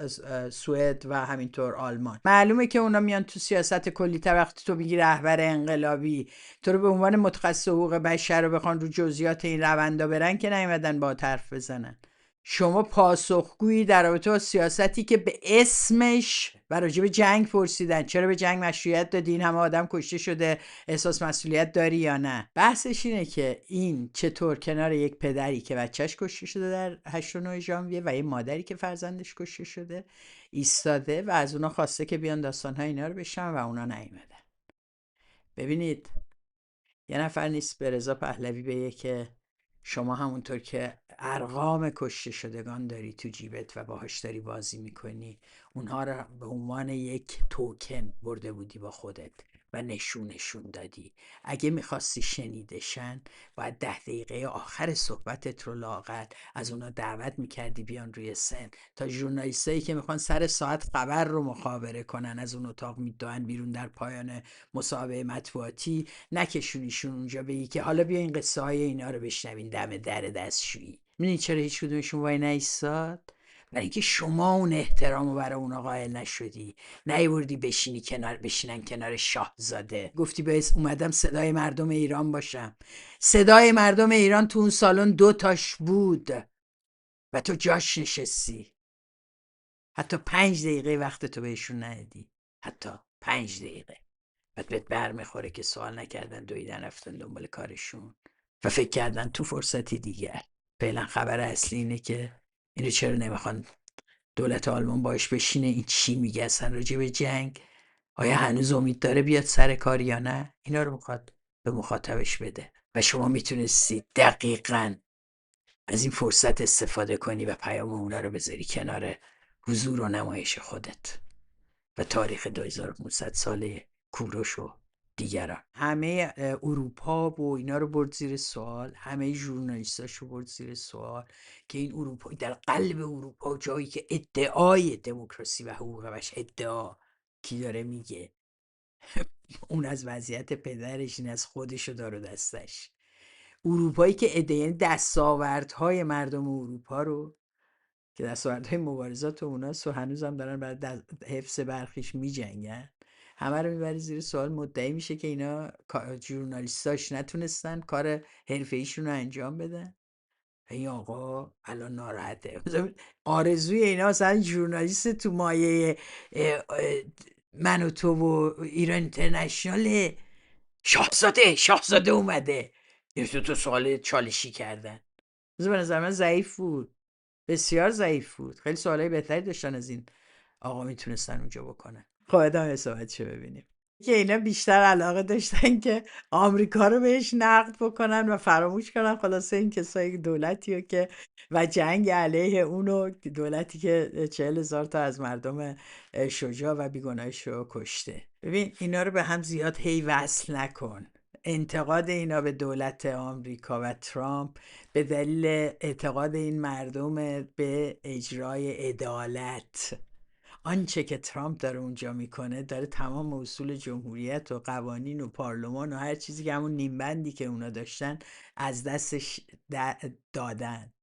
سوئد و همینطور آلمان. معلومه که اونا میان تو سیاست کلی، وقتی تو میگی رهبر انقلابی، تو رو به عنوان متخصص حقوق بشر رو بخوان رو جزئیات این روندا برن که نیومدن با حرف بزنن. شما پاسخگویی در رابطه با سیاستی که به اسمش و راجع به جنگ پرسیدن چرا به جنگ مشروعیت دادی، این همه آدم کشته شده، احساس مسئولیت داری یا نه؟ بحثش اینه که این چطور کنار یک پدری که بچهش کشته شده در 8 و 9 ژانویه و یک مادری که فرزندش کشته شده ایستاده و از اونا خواسته که بیان داستان‌های اینا رو بشنون و اونا نیومدن. ببینید یه نفر نیست به رضا پهلوی بگه که شما همونطور که ارقام کشته شدگان داری تو جیبت و باهاش داری بازی میکنی، اونها رو به عنوان یک توکن برده بودی با خودت و نشونشون دادی. اگه میخواستی شنیدشن باید 10 دقیقه آخر صحبتت رو لااقل از اونا دعوت میکردی بیان روی سن، تا ژورنالیستایی که میخوان سر ساعت خبر رو مخابره کنن از اون اتاق میدوئن بیرون در پایان مصاحبه مطبوعاتی، نکشونیشون اونجا بگی که حالا بیا این قصه های اینا رو بشنوین دم در دستشویی. میدونی چرا هیچ کدومشون وای نایستاد؟ برای اینکه شما اون احترامو برای اونا قائل نشدی، نیوردی بشینن کنار شاهزاده. گفتی باید اومدم صدای مردم ایران باشم. صدای مردم ایران تو اون سالن 2 تاش بود و تو جاش نشستی. حتی 5 دقیقه وقت تو بهشون ندی، حتی 5 دقیقه. بعد بهت برمیخوره که سوال نکردن، دویدن رفتن دنبال کارشون و فکر کردن تو فرصتی دیگر. فعلا خبر اصلی اینه که اینو چرا نمیخوان دولت آلمان باش بشینه، این چی میگه اصلا راجع به جنگ، آیا هنوز امید داره بیاد سر کار یا نه، اینا رو میخواد به مخاطبش بده. و شما میتونستی دقیقاً از این فرصت استفاده کنی و پیام اونا رو بذاری کنار حضور و نمایش خودت و تاریخ 2500 ساله کوروش و دیگران. همه اروپا و اینا رو برد زیر سوال، همه ژورنالیستاشو برد زیر سوال که این اروپا در قلب اروپا، جایی که ادعای دموکراسی و حقوق بشر ادعا کی داره میگه اون از وضعیت پدرش، این از خودشو داره دستش. اروپایی که ادعای دستاوردهای مردم اروپا رو که دستاوردهای مبارزات اوناست و هنوز هم دارن برای حفظ برخیش میجنگن، همه رو میبری زیر سوال. مدعی میشه که اینا ژورنالیستاش نتونستن کار حرفه‌ایشون رو انجام بدن. این آقا الان ناراحته. آرزوی اینا مثلا ژورنالیست تو مایه من و تو و ایران اینترنشنال، شاهزاده اومده. یه تو سوال چالشی کردن. به نظر من ضعیف بود، بسیار ضعیف بود. خیلی سوالای بهتری داشتن از این آقا میتونستن اونجا بکنن. خب ادامه صحبتشو ببینیم. که اینا بیشتر علاقه داشتن که آمریکا رو بهش نقد بکنن و فراموش کنن خلاصه این کسای دولتی که و جنگ علیه اونو، دولتی که 40,000 تا از مردم شجاع و بیگناهش رو کشته. ببین اینا رو به هم زیاد هی وصل نکن. انتقاد اینا به دولت آمریکا و ترامپ به دلیل اعتقاد این مردم به اجرای عدالت. آنچه که ترامپ داره اونجا میکنه، داره تمام اصول جمهوریت و قوانین و پارلمان و هر چیزی که همون نیمبندی که اونا داشتن از دستش دادند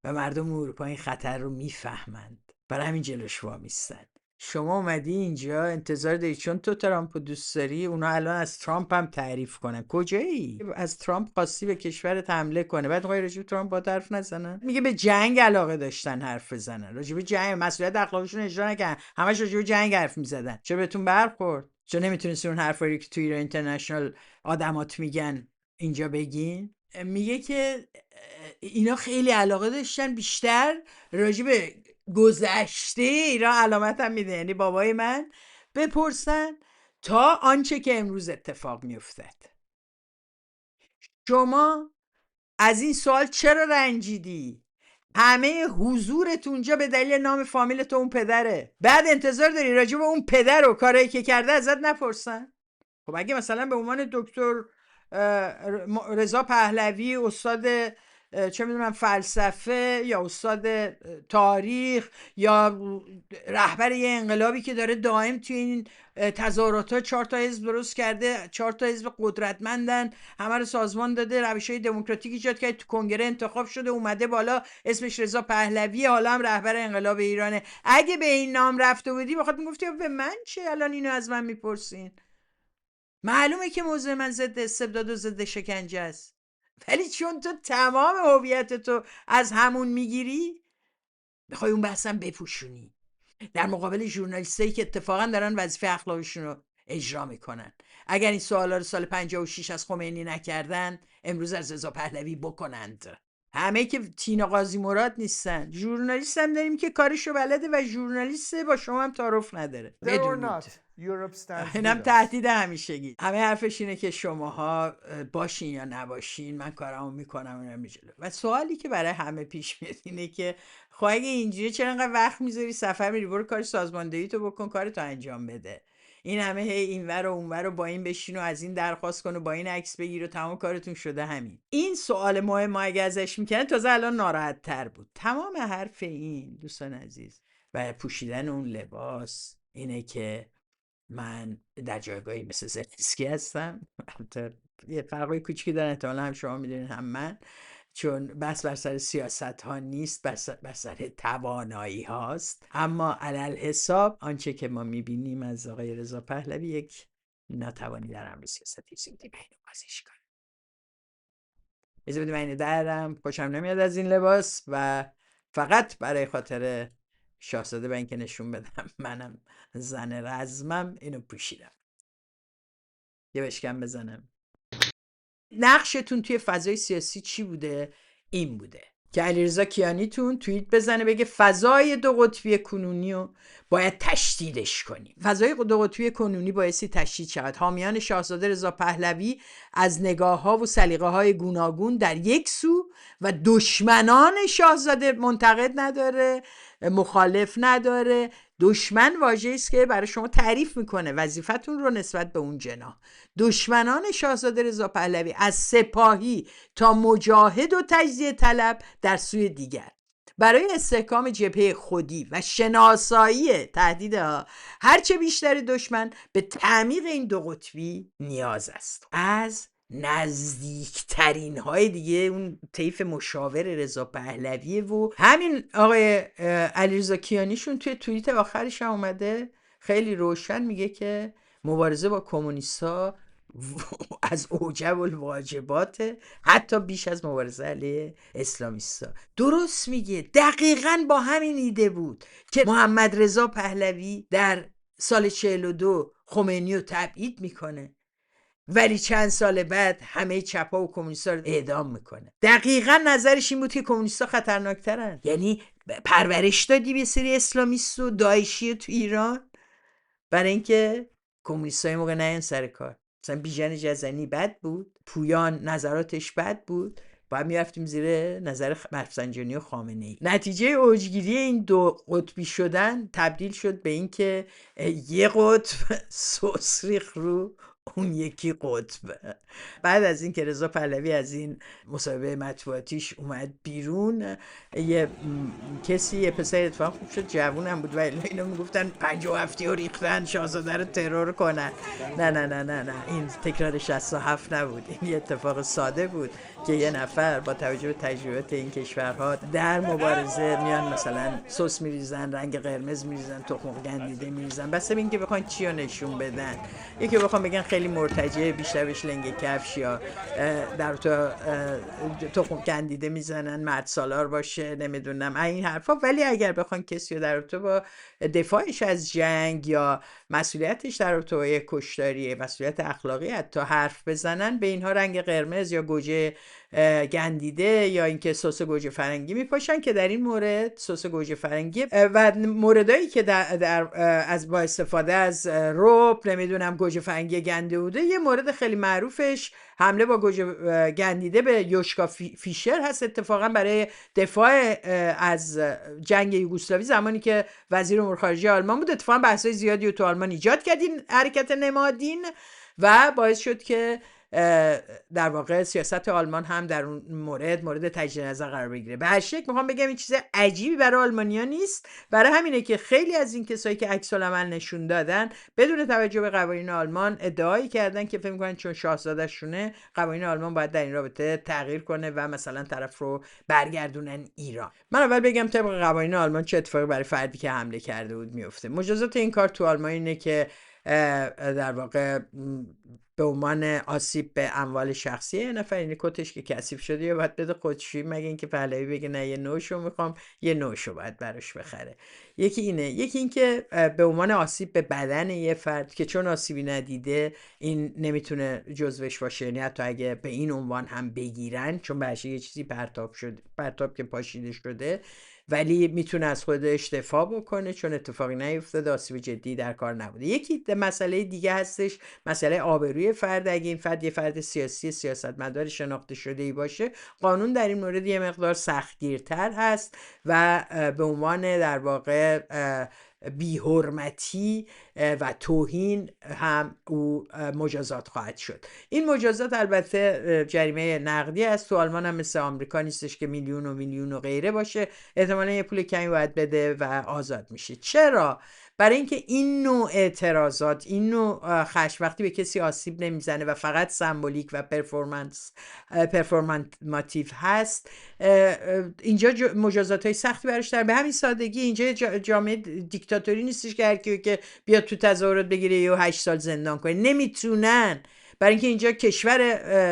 و مردم اروپا این خطر رو میفهمند، برای همین جلوش وامیستن. شما اومدی اینجا انتظار داری چون تو ترامپ رو دوست داری اونا الان از ترامپ هم تعریف کنن. کجایی؟ از ترامپ خواستی به کشورت حمله کنه، بعد میگه راجع به ترامپ با حرف نزنن؟ میگه به جنگ علاقه داشتن حرف بزنن، راجع به جنگ مسئولیت اخلاقشون اجرا نکردن، همش راجع به جنگ حرف میزدن. چرا بهتون برخورد؟ چرا نمیتونستی اون حرفایی که تو ایران اینترنشنال آدمات میگن اینجا بگین؟ میگه که اینا خیلی علاقه داشتن بیشتر راجع به گذشته ایران، علامت هم میده یعنی بابای من، بپرسن تا آنچه که امروز اتفاق میافتد. شما از این سوال چرا رنجیدی؟ همه حضورت اونجا به دلیل نام فامیلت اون پدره، بعد انتظار داری راجع به اون پدر و کارایی که کرده ازت نپرسن؟ خب اگه مثلا به عنوان دکتر رضا پهلوی، استاد چه میدونم فلسفه یا استاد تاریخ یا رهبر یه انقلابی که داره دائم توی این تظاهرات 4 تا حزب درست کرده، 4 تا حزب قدرتمندن، همه رو سازمان داده، روش‌های دموکراتیک ایجاد کرده، تو کنگره انتخاب شده، اومده بالا، اسمش رضا پهلوی، حالا هم رهبر انقلاب ایرانه. اگه به این نام رفته بودی بخاطر میگفتی به من چه، الان اینو از من میپرسین؟ معلومه که موضوع من ضد استبداد و ضد شکنجه است، ولی چون تو تمام هویت تو از همون میگیری، بخوای اون بحثم بپوشونی در مقابل ژورنالیستایی که اتفاقا دارن وظیفه اخلاقشون رو اجرا میکنن. اگر این سوالا رو سال 56 از خمینی نکردن، امروز از رضا پهلوی بکنند. همه که تینا قاضی مراد نیستن، ژورنالیست هم داریم که کارشو بلده و ژورنالیست با شما هم تعارف نداره. بدونید اینم تهدید همیشگی. همه حرفش اینه که شماها باشین یا نباشین، من کارمو میکنم و میرم جلو. و سوالی که برای همه پیش میاد اینه که خب اگه اینجوری چرا انقدر وقت میذاری، سفر میری، برو کار سازماندهی تو بکن، کارتو انجام بده. این همه هی اینور و اونور و با این بشین و از این درخواست کن و با این عکس بگیر و تمام کارتون شده همین. این سوال مهم ما اگه ازش میکنن تازه الان ناراحت تر بود. تمام حرف این دوستان عزیز و پوشیدن اون لباس اینه که من در جایگاهی مثل زلنسکی هستم. یه فرقای کوچیکی دارن، احتمالا هم شما میدونین هم من، چون بس بر سر سیاست ها نیست، بر سر توانایی هاست. اما علل حساب آنچه که ما میبینیم از آقای رضا پهلوی یک ناتوانی در امر سیاستی سیدی بینو بازیش کنه. من اینو درم خوشم نمیاد از این لباس و فقط برای خاطر شاهزاده و اینکه نشون بدم منم زن رزمم اینو پوشیدم. یه بشکم بزنم. نقشتون توی فضای سیاسی چی بوده؟ این بوده که علیرضا کیانیتون توییت بزنه بگه فضای دو قطبی کنونی رو باید تشدیدش کنیم. فضای دو قطبی کنونی بایستی تشدید شود. حامیان شاهزاده رضا پهلوی از نگاه‌ها و سلیقه‌های گوناگون در یک سو و دشمنان شاهزاده منتقد نداره، مخالف نداره. دشمن واژه‌ای است که برای شما تعریف میکنه وظیفتون رو نسبت به اون جناح. دشمنان شاهزاده رضا پهلوی از سپاهی تا مجاهد و تجزیه طلب در سوی دیگر برای استحکام جبهه خودی و شناسایی تهدیدها هرچه بیشتر دشمن به تعمیق این دو قطبی نیاز است. از نزدیکترین های دیگه اون طیف مشاور رضا پهلویه و همین آقای علیرضا کیانیشون توی توییت آخرش هم اومده خیلی روشن میگه که مبارزه با کمونیستا از اوجب الواجبات، حتی بیش از مبارزه علیه اسلامیستا. درست میگه، دقیقاً با همین ایده بود که محمد رضا پهلوی در سال 42 خمینی رو تبعید میکنه ولی چند سال بعد همه چپا و کمونیستا رو اعدام میکنه. دقیقاً نظرش این بود که کمونیستا خطرناکترن. یعنی پرورش دادی به سری اسلامیست و داعشی تو ایران برای اینکه کمونیستای موقع نیان سر کار. مثلا بیژن جزنی بد بود، پویان نظراتش بد بود، باید میرفتیم زیر نظر رفسنجانی و خامنه‌ای. نتیجه اوجگیری این دو قطبی شدن تبدیل شد به این که یه قطب سوسریخ رو اون یکی قطب. بعد از این که رضا پهلوی از این مصاحبه مطبوعاتیش اومد بیرون، یه کسی، یه پسر اتفاقا خوب شد جوونم بود و اینا میگفتن 57 رو ریختن شاهزاده رو ترور کنن. نه نه نه نه نه، این تکرار 67 نبود. این یه اتفاق ساده بود که یه نفر با توجه به تجربیات این کشورها در مبارزه میان مثلا سس میریزن، رنگ قرمز میریزن، تخم گندیده میریزن، بس اینکه بخوان چی رو نشون بدن. یکی بخوام بگن خیلی مرتجع، بیشتر بهش لنگ کفش یا در تو تخم گندیده میزنن، مرد سالار باشه، نمیدونم این حرفا. ولی اگر بخوان کسی رو در رابطه با دفاعش از جنگ یا مسئولیتش در رابطه با یک کشتاری، مسئولیت اخلاقی حتی حرف بزنن، به اینها رنگ قرمز یا گوجه گندیده یا اینکه سس گوجه فرنگی میپاشن، که در این مورد سس گوجه فرنگی و موردایی که در از با استفاده از رب نمیدونم گوجه فرنگی گنده بوده، یه مورد خیلی معروفش حمله با گوجه گندیده به یوشکا فیشر هست، اتفاقا برای دفاع از جنگ یوگسلاوی زمانی که وزیر امور خارجه آلمان بود. اتفاقا بحث‌های زیادی تو آلمان ایجاد کرد این حرکت نمادین و باعث شد که در واقع سیاست آلمان هم در اون مورد تجدید نظر قرار بگیره. به هر شکل میخوام بگم این چیز عجیبی برای آلمانیا نیست. برای همینه که خیلی از این کسایی که عکس العمل نشون دادن بدون توجه به قوانین آلمان ادعایی کردن که فکر می‌کنن چون شاهزاده‌شونه قوانین آلمان باید در این رابطه تغییر کنه و مثلا طرف رو برگردونن ایران. من اول بگم طبق قوانین آلمان چه اتفاقی برای فردی که حمله کرده بود میفته. مجازات این کار تو آلمان اینه که در واقع به عنوان آسیب به اموال شخصی یه نفر، این کتش که کثیف شده یا باید بده خودشویی، مگه اینکه پهلوی بگه نه یه نوشو میخوام، یه نوشو باید براش بخره. یکی اینه. یکی این که به عنوان آسیب به بدن یه فرد که چون آسیبی ندیده این نمیتونه جزوش باشه، یعنی حتی اگه به این عنوان هم بگیرن چون بهش یه چیزی پرتاب که پاشیده شده، ولی میتونه از خودش دفاع بکنه چون اتفاقی نیفتاده، آسیب جدی در کار نبوده. یکی مسئله دیگه هستش، مسئله آبروی فرد. اگه این فرد یه فرد سیاسی سیاستمدار شناخته شده ای باشه، قانون در این مورد یه مقدار سختگیرتر هست و به عنوان در واقع بی‌حرمتی و توهین هم او مجازات خواهد شد. این مجازات البته جریمه نقدی است. تو آلمان هم مثل آمریکا نیستش که میلیون و غیره باشه، احتمالاً یه پول کمی باید بده و آزاد میشه. چرا؟ برای اینکه این نوع اعتراضات، این نوع خشم وقتی به کسی آسیب نمیزنه و فقط سمبولیک و پرفورماتیو هست، اینجا مجازات های سختی براش داره. به همین سادگی اینجا جامعه دیکتاتوری نیستش که هر کی که بیاد تو تظاهرات بگیره یا 8 سال زندان کنه. نمیتونن، برای اینکه اینجا کشور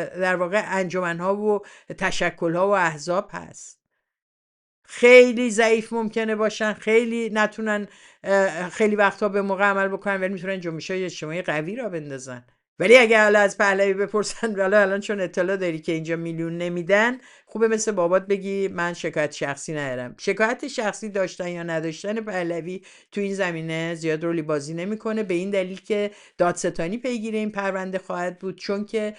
در واقع انجمن‌ها و تشکل‌ها و احزاب هست. خیلی ضعیف ممکنه باشن، خیلی نتونن خیلی وقتا به موقع عمل بکنن، ولی میتونن جنبش‌های اجتماعی قوی را بندازن. ولی اگه حالا از پهلوی بپرسن حالا الان چون اطلاع داری که اینجا میلیون نمیدن، خوبه مثل بابات بگی من شکایت شخصی ندارم. شکایت شخصی داشتن یا نداشتن پهلوی تو این زمینه زیاد رولی بازی نمیکنه، به این دلیل که دادستانی پیگیر این پرونده خواهد بود، چون که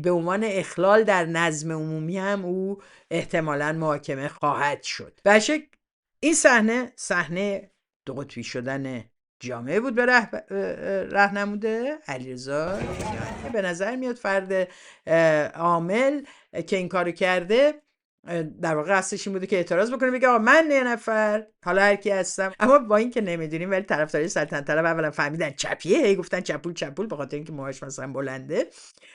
به عنوان اخلال در نظم عمومی هم او احتمالاً محاکمه خواهد شد. بشه این صحنه دو قطبی شدن جامعه بود به راهنموده علیرضا. به نظر میاد فرد عامل که این کارو کرده در واقع قصدش این بوده که اعتراض بکنه، بگه آقا من یه نفر حالا هر کی هستم. اما با این که نمیدونیم، ولی طرفدارای سلطنت طلب اولا فهمیدن چپیه، گفتن چپول به خاطر اینکه موهاش مثلا بلنده،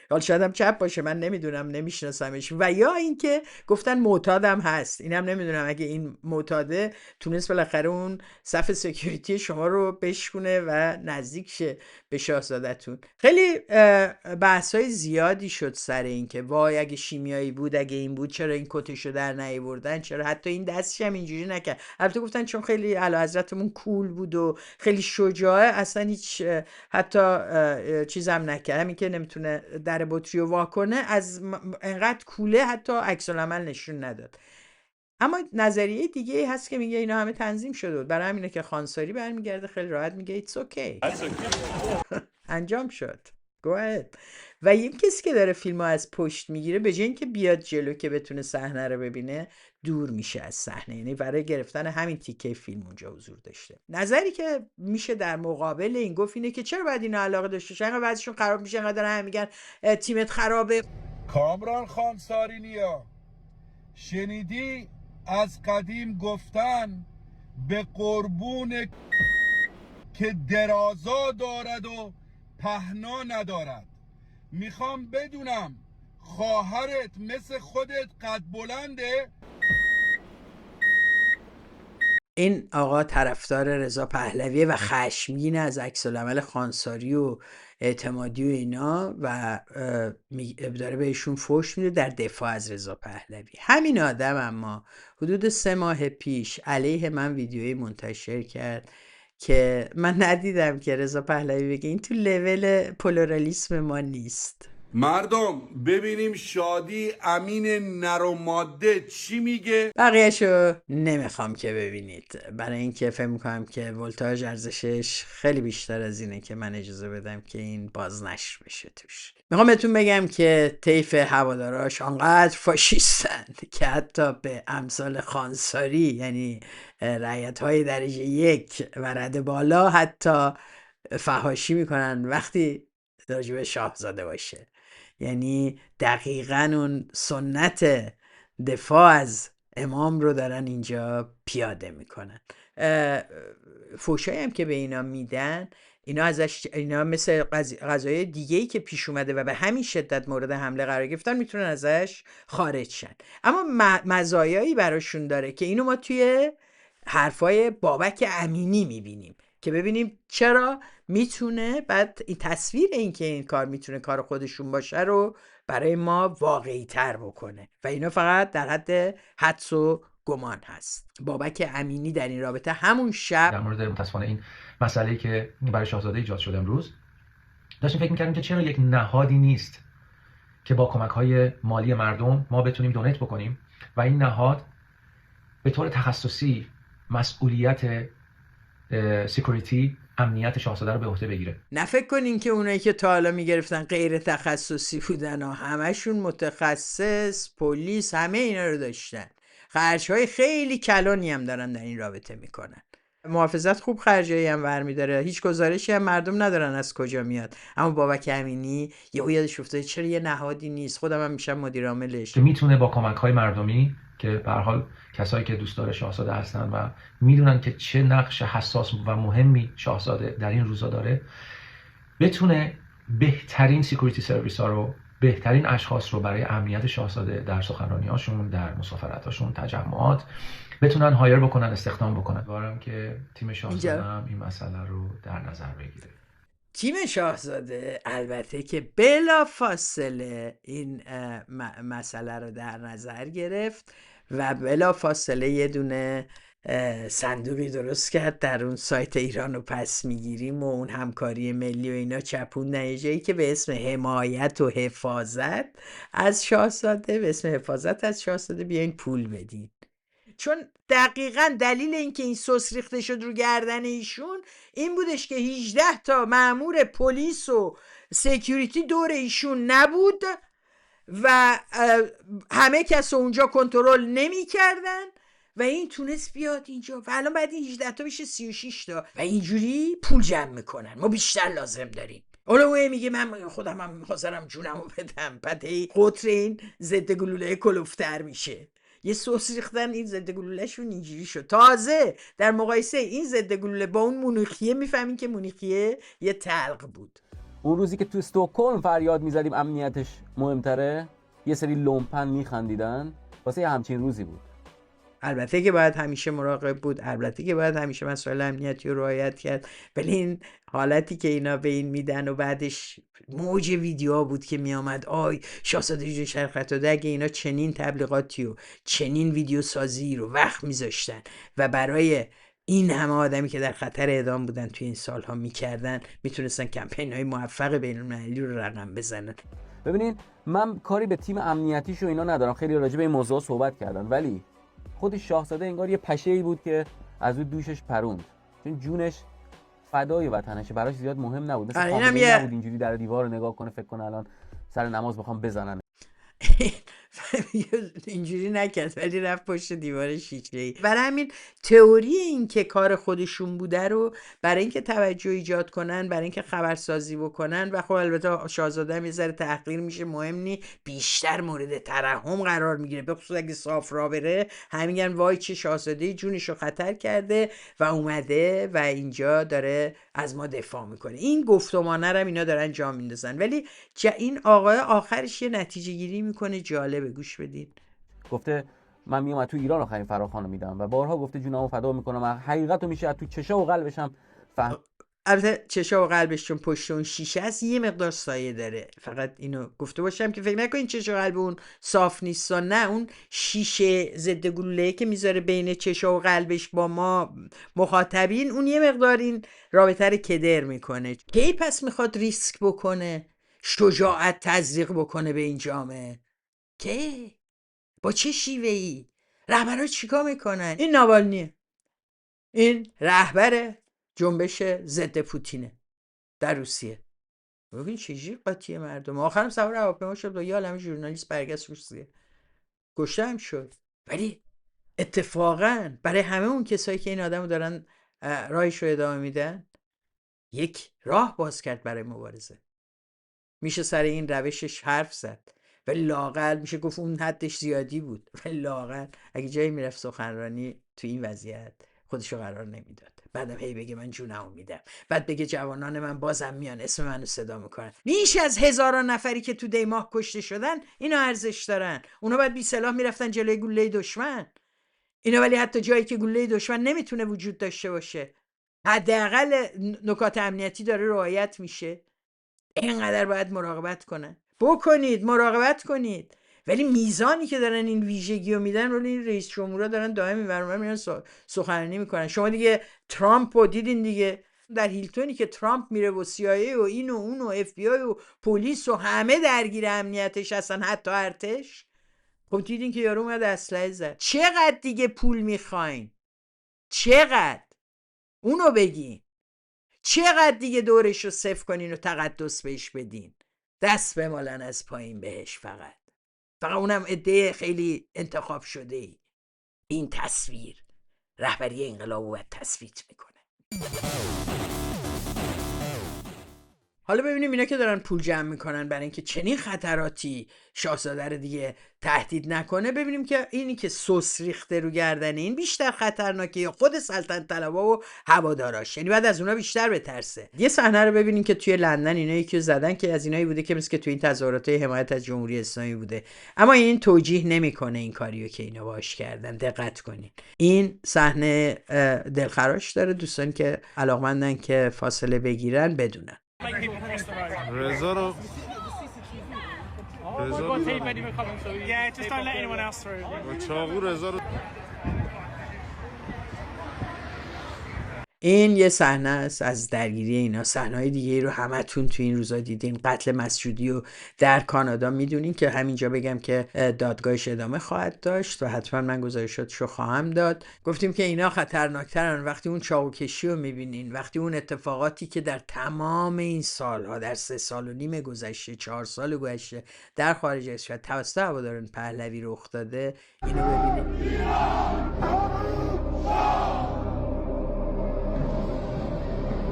حالا شاید هم چپ باشه، من نمیدونم، نمیشناسمش، و یا اینکه گفتن معتادم هست. اینم نمیدونم، اگه این معتاده تونست بالاخره اون صف سکیوریتی شما رو بشکونه و نزدیک شه به شاهزادتون. خیلی بحث‌های زیادی شد سر این که وای اگه شیمیایی بود، اگه این بود، چرا این کتشو در نیاوردن، چرا حتی این دستش هم اینجوری نکرد. البته گفتن چون خیلی اعلیحضرتمون کول بود و خیلی شجاعه، اصلا هیچ حتی چیزم نکرد، همین که نمیتونه در بطری رو وا کنه، از انقدر کوله حتی عکس العمل نشون نداد. اما نظریه دیگه هست که میگه اینا همه تنظیم شده بود، برای همینه که خانساری برمیگرده خیلی راحت میگه it's okay. انجام شد. Go ahead. و این کسی که داره فیلمو از پشت میگیره، به جای اینکه بیاد جلو که بتونه صحنه رو ببینه، دور میشه از صحنه، یعنی برای گرفتن همین تیکه فیلم اونجا حضور داشته. نظری که میشه در مقابل این گفت اینه که چرا باید اینا علاقه داشته باشن؟ انقدر بعضیشون خراب میشه، انقدر هم میگن تیمت خرابه. کامران خان سارینیا، شنیدی از قدیم گفتن به قربون که درازا دارد و پهنا ندارد. میخوام بدونم خواهرت مثل خودت قد بلنده؟ این آقا طرفدار رضا پهلویه و خشمگین از عکس‌العمل خانساری و اعتمادی و اینا و داره بهشون فحش میده در دفاع از رضا پهلوی. همین آدم اما حدود 3 ماه پیش علیه من ویدیویی منتشر کرد که من ندیدم که رضا پهلوی بگه این تو لول پلورالیسم ما نیست. مردم ببینیم شادی امین نر و ماده چی میگه. بقیهشو نمیخوام که ببینید، برای اینکه فکر میکنم که ولتاژ ارزشش خیلی بیشتر از اینه که من اجازه بدم که این بازنشر بشه توش. میخوام بهتون بگم که طیف هواداراش انقدر فاشیستن که حتی به امثال خانساری، یعنی رعیت‌های درجه 1 و رده بالا، حتی فحاشی میکنن وقتی راجب شاهزاده باشه. یعنی دقیقاً اون سنت دفاع از امام رو دارن اینجا پیاده میکنن. فوشایی هم که به اینا میدن، اینا مثل قضایای دیگه‌ای که پیش اومده و به همین شدت مورد حمله قرار گرفتن، میتونن ازش خارج شن. اما مزایایی براشون داره که اینو ما توی حرفای بابک امینی میبینیم که ببینیم چرا میتونه بعد این تصویر این که این کار میتونه کار خودشون باشه رو برای ما واقعی تر بکنه و اینا فقط در حد حدس و گمان هست. بابک امینی در این رابطه همون شب در مورد متاسفانه این مسئله که برای شاهزاده ایجاد شده امروز داشتیم فکر می‌کردیم که چرا یک نهادی نیست که با کمک‌های مالی مردم ما بتونیم دونیت بکنیم و این نهاد به طور تخصصی مسئولیت سکیوریتی، امنیت شاهزاده رو به عهده بگیره. نه فکر کنین که اونایی که تا حالا میگرفتن غیر تخصصی بودن و همشون متخصص، پلیس، همه اینا رو داشتن. خرج‌های خیلی کلانی هم دارن در این رابطه میکنن. محافظت خوب خرجایی هم برمی‌داره، هیچ گزارشی هم مردم ندارن از کجا میاد. اما بابک امینی یادش افتاده چرا یه نهادی نیست، خودم هم میشم مدیر عاملش، که میتونه با کمک‌های مردمی که به هر حال کسایی که دوستدار شاهزاده هستن و میدونن که چه نقش حساس و مهمی شاهزاده در این روزا داره، بتونه بهترین سکیوریتی سرویس ها رو، بهترین اشخاص رو برای امنیت شاهزاده در سخنرانی‌هاشون، در مسافرت‌هاشون، تجمعات بتونن هایر بکنن، استخدام بکنن. امیدوارم که تیم شاهزاده هم این مسئله رو در نظر بگیره. تیم شاهزاده البته که بلا فاصله این مسئله رو در نظر گرفت و بلا فاصله یه دونه صندوقی درست کرد در اون سایت ایران رو پس میگیریم و اون همکاری ملی و اینا چپون نهجه‌ای که به اسم حمایت و حفاظت از شاهزاده، به اسم حفاظت از شاهزاده بیاین پول بدین. چون دقیقاً دلیل اینکه این سس ریخته شد رو گردن ایشون این بودش که 18 تا مأمور پلیس و سکیوریتی دور ایشون نبود و همه کس اونجا کنترل نمی کردن و این تونست بیاد اینجا و الان بعد این 18 تا بشه 36 تا و اینجوری پول جمع میکنن. ما بیشتر لازم داریم. اولوی میگه من خودم هم حاضرم جونمو بدم، بعد قطر این ضد گلوله کلوفتر میشه. یه سس ریختن این ضد گلوله‌شون اینجوری شد. تازه در مقایسه این ضد گلوله با اون مونیخیه میفهمین که مونیخیه یه تلق بود. اون روزی که تو استکهلم فریاد میزدیم امنیتش مهمتره، یه سری لومپن میخندیدن، واسه یه همچین روزی بود. البته که باید همیشه مراقب بود، البته که باید همیشه مسائل امنیتی رو رعایت کرد، ولی این حالتی که اینا به این میدن و بعدش موج ویدیو بود که میامد آی شاهزاده جون شرق داده اگه اینا چنین تبلیغاتی و چنین ویدیو سازی رو وقت میذاشتن و برای این همه آدمی که در خطر اعدام بودن توی این سالها میکردن، میتونستن کمپین های موفق بین المللی رو رقم بزنن. ببینین من کاری به تیم امنیتیش و اینا ندارم، خیلی راجع به این موضوع صحبت کردن، ولی خود شاهزاده انگار یه پشه‌ای بود که از اون دوشش پروند، چون جونش فدای وطنشه، براش زیاد مهم نبود. مثلا خامنه‌ای نبود اینجوری در دیوار رو نگاه کنه فکر کنه الان سر نماز بخوام بزنن. اینجوری نکرد ولی رفت پشت دیوار شیشه‌ای. برای همین تئوری این که کار خودشون بوده رو برای اینکه توجه ایجاد کنن، برای اینکه خبرسازی بکنن و خب البته شاهزاده هم یه ذره تحقیر میشه، مهم نی، بیشتر مورد ترحم قرار میگیره، به خصوص اگه صاف راه بره. همین میگن وای چه شاهزاده جونش رو خطر کرده و اومده و اینجا داره از ما دفاع میکنه. این گفتمانه رو اینا دارن جا میندازن، ولی این آقای آخرش یه نتیجه گیری میکنه جالبه، گوش بدین. گفته من میام تو ایران آخرین فراخوانو میدم و بارها گفته جونمو فدا میکنم، حقیقتو میشه تو چشا و قلبش هم فهم. البته چشا و قلبش چون پشت اون شیشه است یه مقدار سایه داره. فقط اینو گفته باشم که فکر نکنین چشا و قلب اون صاف نیست، نه، اون شیشه ضد گلوله که میذاره بین چشا و قلبش با ما مخاطبین، اون یه مقدار این رابطه رو کدر میکنه. کی پس میخواد ریسک بکنه، شجاعت تزریق بکنه به این جامعه؟ کی؟ با چه شیوهی؟ رهبرها چیکار میکنن؟ این ناوالنیه، این رهبر جنبش ضد پوتینه در روسیه. ببین چجوری قاطی مردم، آخرم سوار هواپیما شد و یه عالمه ژورنالیست برگشت روسیه، کشته هم شد. ولی اتفاقا برای همه اون کسایی که این آدمو دارن راهش رو ادامه میدن یک راه باز کرد برای مبارزه. میشه سر این روشش حرف زد ولی لااقل میشه گفت اون حدش زیادی بود، ولی لااقل اگه جایی میرفت سخنرانی تو این وضعیت خودشو قرار نمیداد. بعدم هی بگه من جونمو میدم، بعد بگه جوانان من بازم میان اسم منو صدا میکنن. بیش از 1000 نفری که تو دیماه کشته شدن اینا ارزش دارن. اونا باید بی سلاح میرفتن جلوی گلوله دشمن. اینا ولی حتی جایی که گلوله دشمن نمیتونه وجود داشته باشه، حداقل نکات امنیتی داره رعایت میشه. اینقدر باید مراقبت کنن. بکنید، مراقبت کنید. ولی میزانی که دارن این ویژگی رو میدن، ولی این رئیس جمهورا دارن دائم اینور میرن سخنرانی میکنن. شما دیگه ترامپ رو دیدین دیگه، در هیلتونی که ترامپ میره و CIA و این و اون و FBI و پلیس و همه درگیر امنیتش هستن، حتی ارتش. خب دیدین که یارو اومد اسلحه زد. چقدر دیگه پول میخواین؟ چقدر؟ اونو بگین. چقدر دیگه دورش رو صفر کنین و تقدس بهش بدین؟ دست بمالن از پایین بهش، فقط اونم عده خیلی انتخاب شده ای. این تصویر رهبری انقلاب رو باید تثبیت میکنه. حالا ببینیم اینا که دارن پول جمع میکنن برای اینکه چنین خطراتی شاهزاده رو دیگه تهدید نکنه، ببینیم که اینی که سوس ریخته رو گردن این بیشتر خطرناکه یا خود سلطنت طلبا و هواداراش، یعنی بعد از اونا بیشتر بترسه. یه صحنه رو ببینیم که توی لندن اینا یکی زدن که از اینایی بوده که مثل که توی این تظاهرات حمایت از جمهوری اسلامی بوده، اما این توجیه نمیکنه این کاریو که اینا باهاش کردن. دقت کنین این صحنه دلخراش داره. دوستان که علاقمندن که فاصله بگیرن بدونن. رضا رو چاقو رضا رو این یه صحنه است از درگیری اینا. صحنه‌های دیگه رو همتون تو این روزا دیدین. قتل مسجودی رو در کانادا میدونین که همینجا بگم که دادگاهش ادامه خواهد داشت و حتما من گزارشاتشو خواهم داد. گفتیم که اینا خطرناکترن وقتی اون چاقوکشی رو میبینین، وقتی اون اتفاقاتی که در تمام این سالها، در 3.5 سال گذشته، 4 سال گذشته در خارج از کشور توسط هواداران پهلوی رخ داده، اینو ببینین.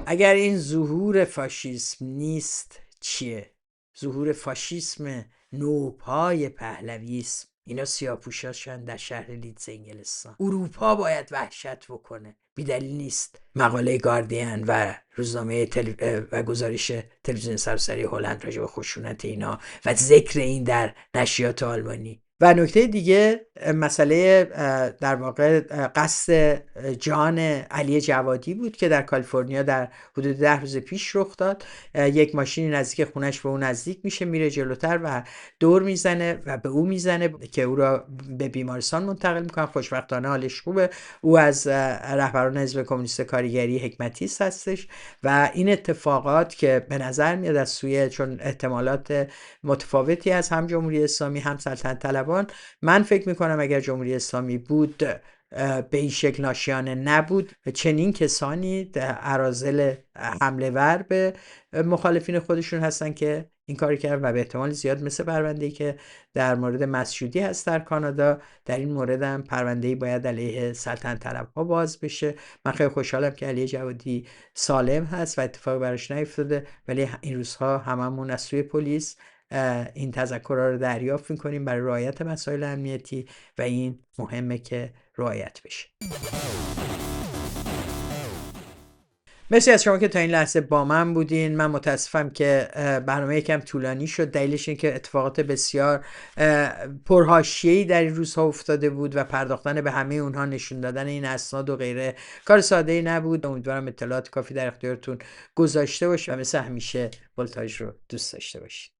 اگر این ظهور فاشیسم نیست چیه؟ ظهور فاشیسم نوپای پهلوی است. اینا سیاه‌پوشاشن در شهر لیدز انگلستان. اروپا باید وحشت بکنه، بی‌دلیل نیست. مقاله گاردین و روزنامه و گزارش تلویزیون سراسری هلند راجع به خشونت اینا و ذکر این در نشریات آلمانی. و نکته دیگه مسئله در واقع قصد جان علی جوادی بود که در کالیفرنیا در حدود 10 روز پیش رخ داد. یک ماشینی نزدیک خونش به اون نزدیک میشه، میره جلوتر و دور میزنه و به او میزنه که او را به بیمارستان منتقل میکنن. خوشبختانه حالش خوبه. او از رهبران حزب کمونیست کارگری حکمتیست هستش و این اتفاقات که به نظر میاد از سوی، چون احتمالات متفاوتی از هم جمهوری اسلامی هم سلطنت طلبان، من فکر میکنم اگر جمهوری اسلامی بود به این شکل ناشیانه نبود. چنین کسانی اراذل حمله ور به مخالفین خودشون هستن که این کاری کردن و به احتمال زیاد مثل پرونده‌ای که در مورد مسجودی هست در کانادا، در این مورد هم پرونده‌ای باید علیه سلطنت طلب‌ها باز بشه. من خیلی خوشحالم که علی جوادی سالم هست و اتفاقی براش نیفتاده، ولی این روزها هممون از سوی پلیس این تذکرها رو دریافت میکنیم برای رعایت مسائل امنیتی و این مهمه که رعایت بشه. مرسی از شما که تا این لحظه با من بودین. من متاسفم که برنامه یکم طولانی شد. دلیلش این که اتفاقات بسیار پرحاشیه‌ای در این روزها افتاده بود و پرداختن به همه اونها، نشون دادن این اسناد و غیره کار ساده‌ای نبود. امیدوارم اطلاعات کافی در اختیارتون گذاشته باشه و مثل همیشه ولتاژ رو دوست داشته باشید.